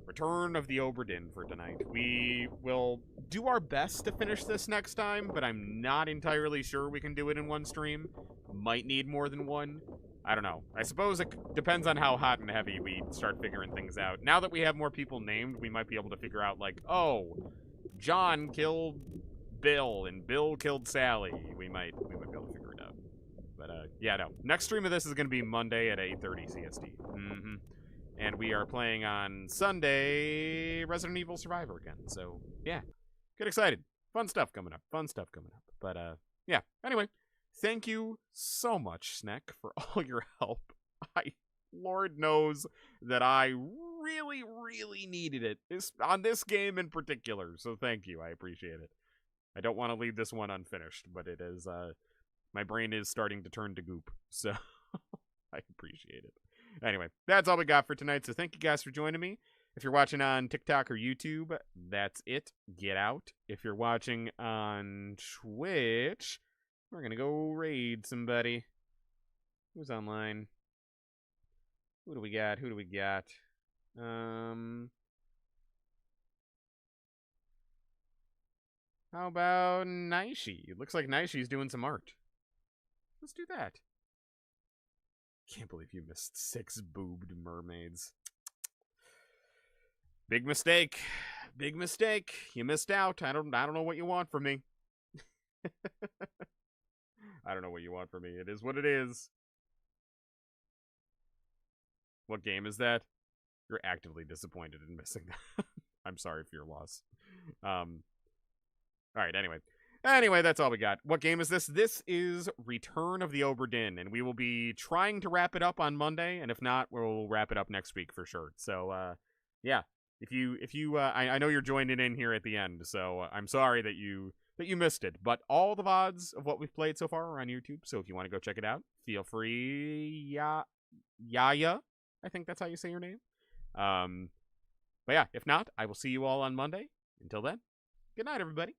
Return of the Obra Dinn for tonight. We will do our best to finish this next time, but I'm not entirely sure we can do it in one stream. Might need more than one. I don't know. I suppose it depends on how hot and heavy we start figuring things out. Now that we have more people named, we might be able to figure out, like, oh, John killed Bill, and Bill killed Sally. We might be able to figure it out. But, yeah, no. Next stream of this is going to be Monday at 8:30 CST. And we are playing on Sunday Resident Evil Survivor again. So, yeah. Get excited. Fun stuff coming up. But, yeah. Anyway, thank you so much, Sneck, for all your help. Lord knows that I really, really needed it. On this game in particular. So thank you. I appreciate it. I don't want to leave this one unfinished, but it is, my brain is starting to turn to goop. So, I appreciate it. Anyway, that's all we got for tonight, so thank you guys for joining me. If you're watching on TikTok or YouTube, that's it. Get out. If you're watching on Twitch, we're gonna go raid somebody. Who's online? Who do we got? How about Naishi? It looks like Naishi's doing some art. Let's do that. Can't believe you missed 6 boobed mermaids. Big mistake. Big mistake. You missed out. I don't know what you want from me. I don't know what you want from me. It is what it is. What game is that? You're actively disappointed in missing that. I'm sorry for your loss. Alright, Anyway, that's all we got. What game is this? This is Return of the Obra Dinn, and we will be trying to wrap it up on Monday, and if not, we'll wrap it up next week for sure. So, yeah. If you, I know you're joining in here at the end, so I'm sorry that you missed it. But all the VODs of what we've played so far are on YouTube, so if you want to go check it out, feel free. Yaya, I think that's how you say your name. But yeah, if not, I will see you all on Monday. Until then, good night, everybody.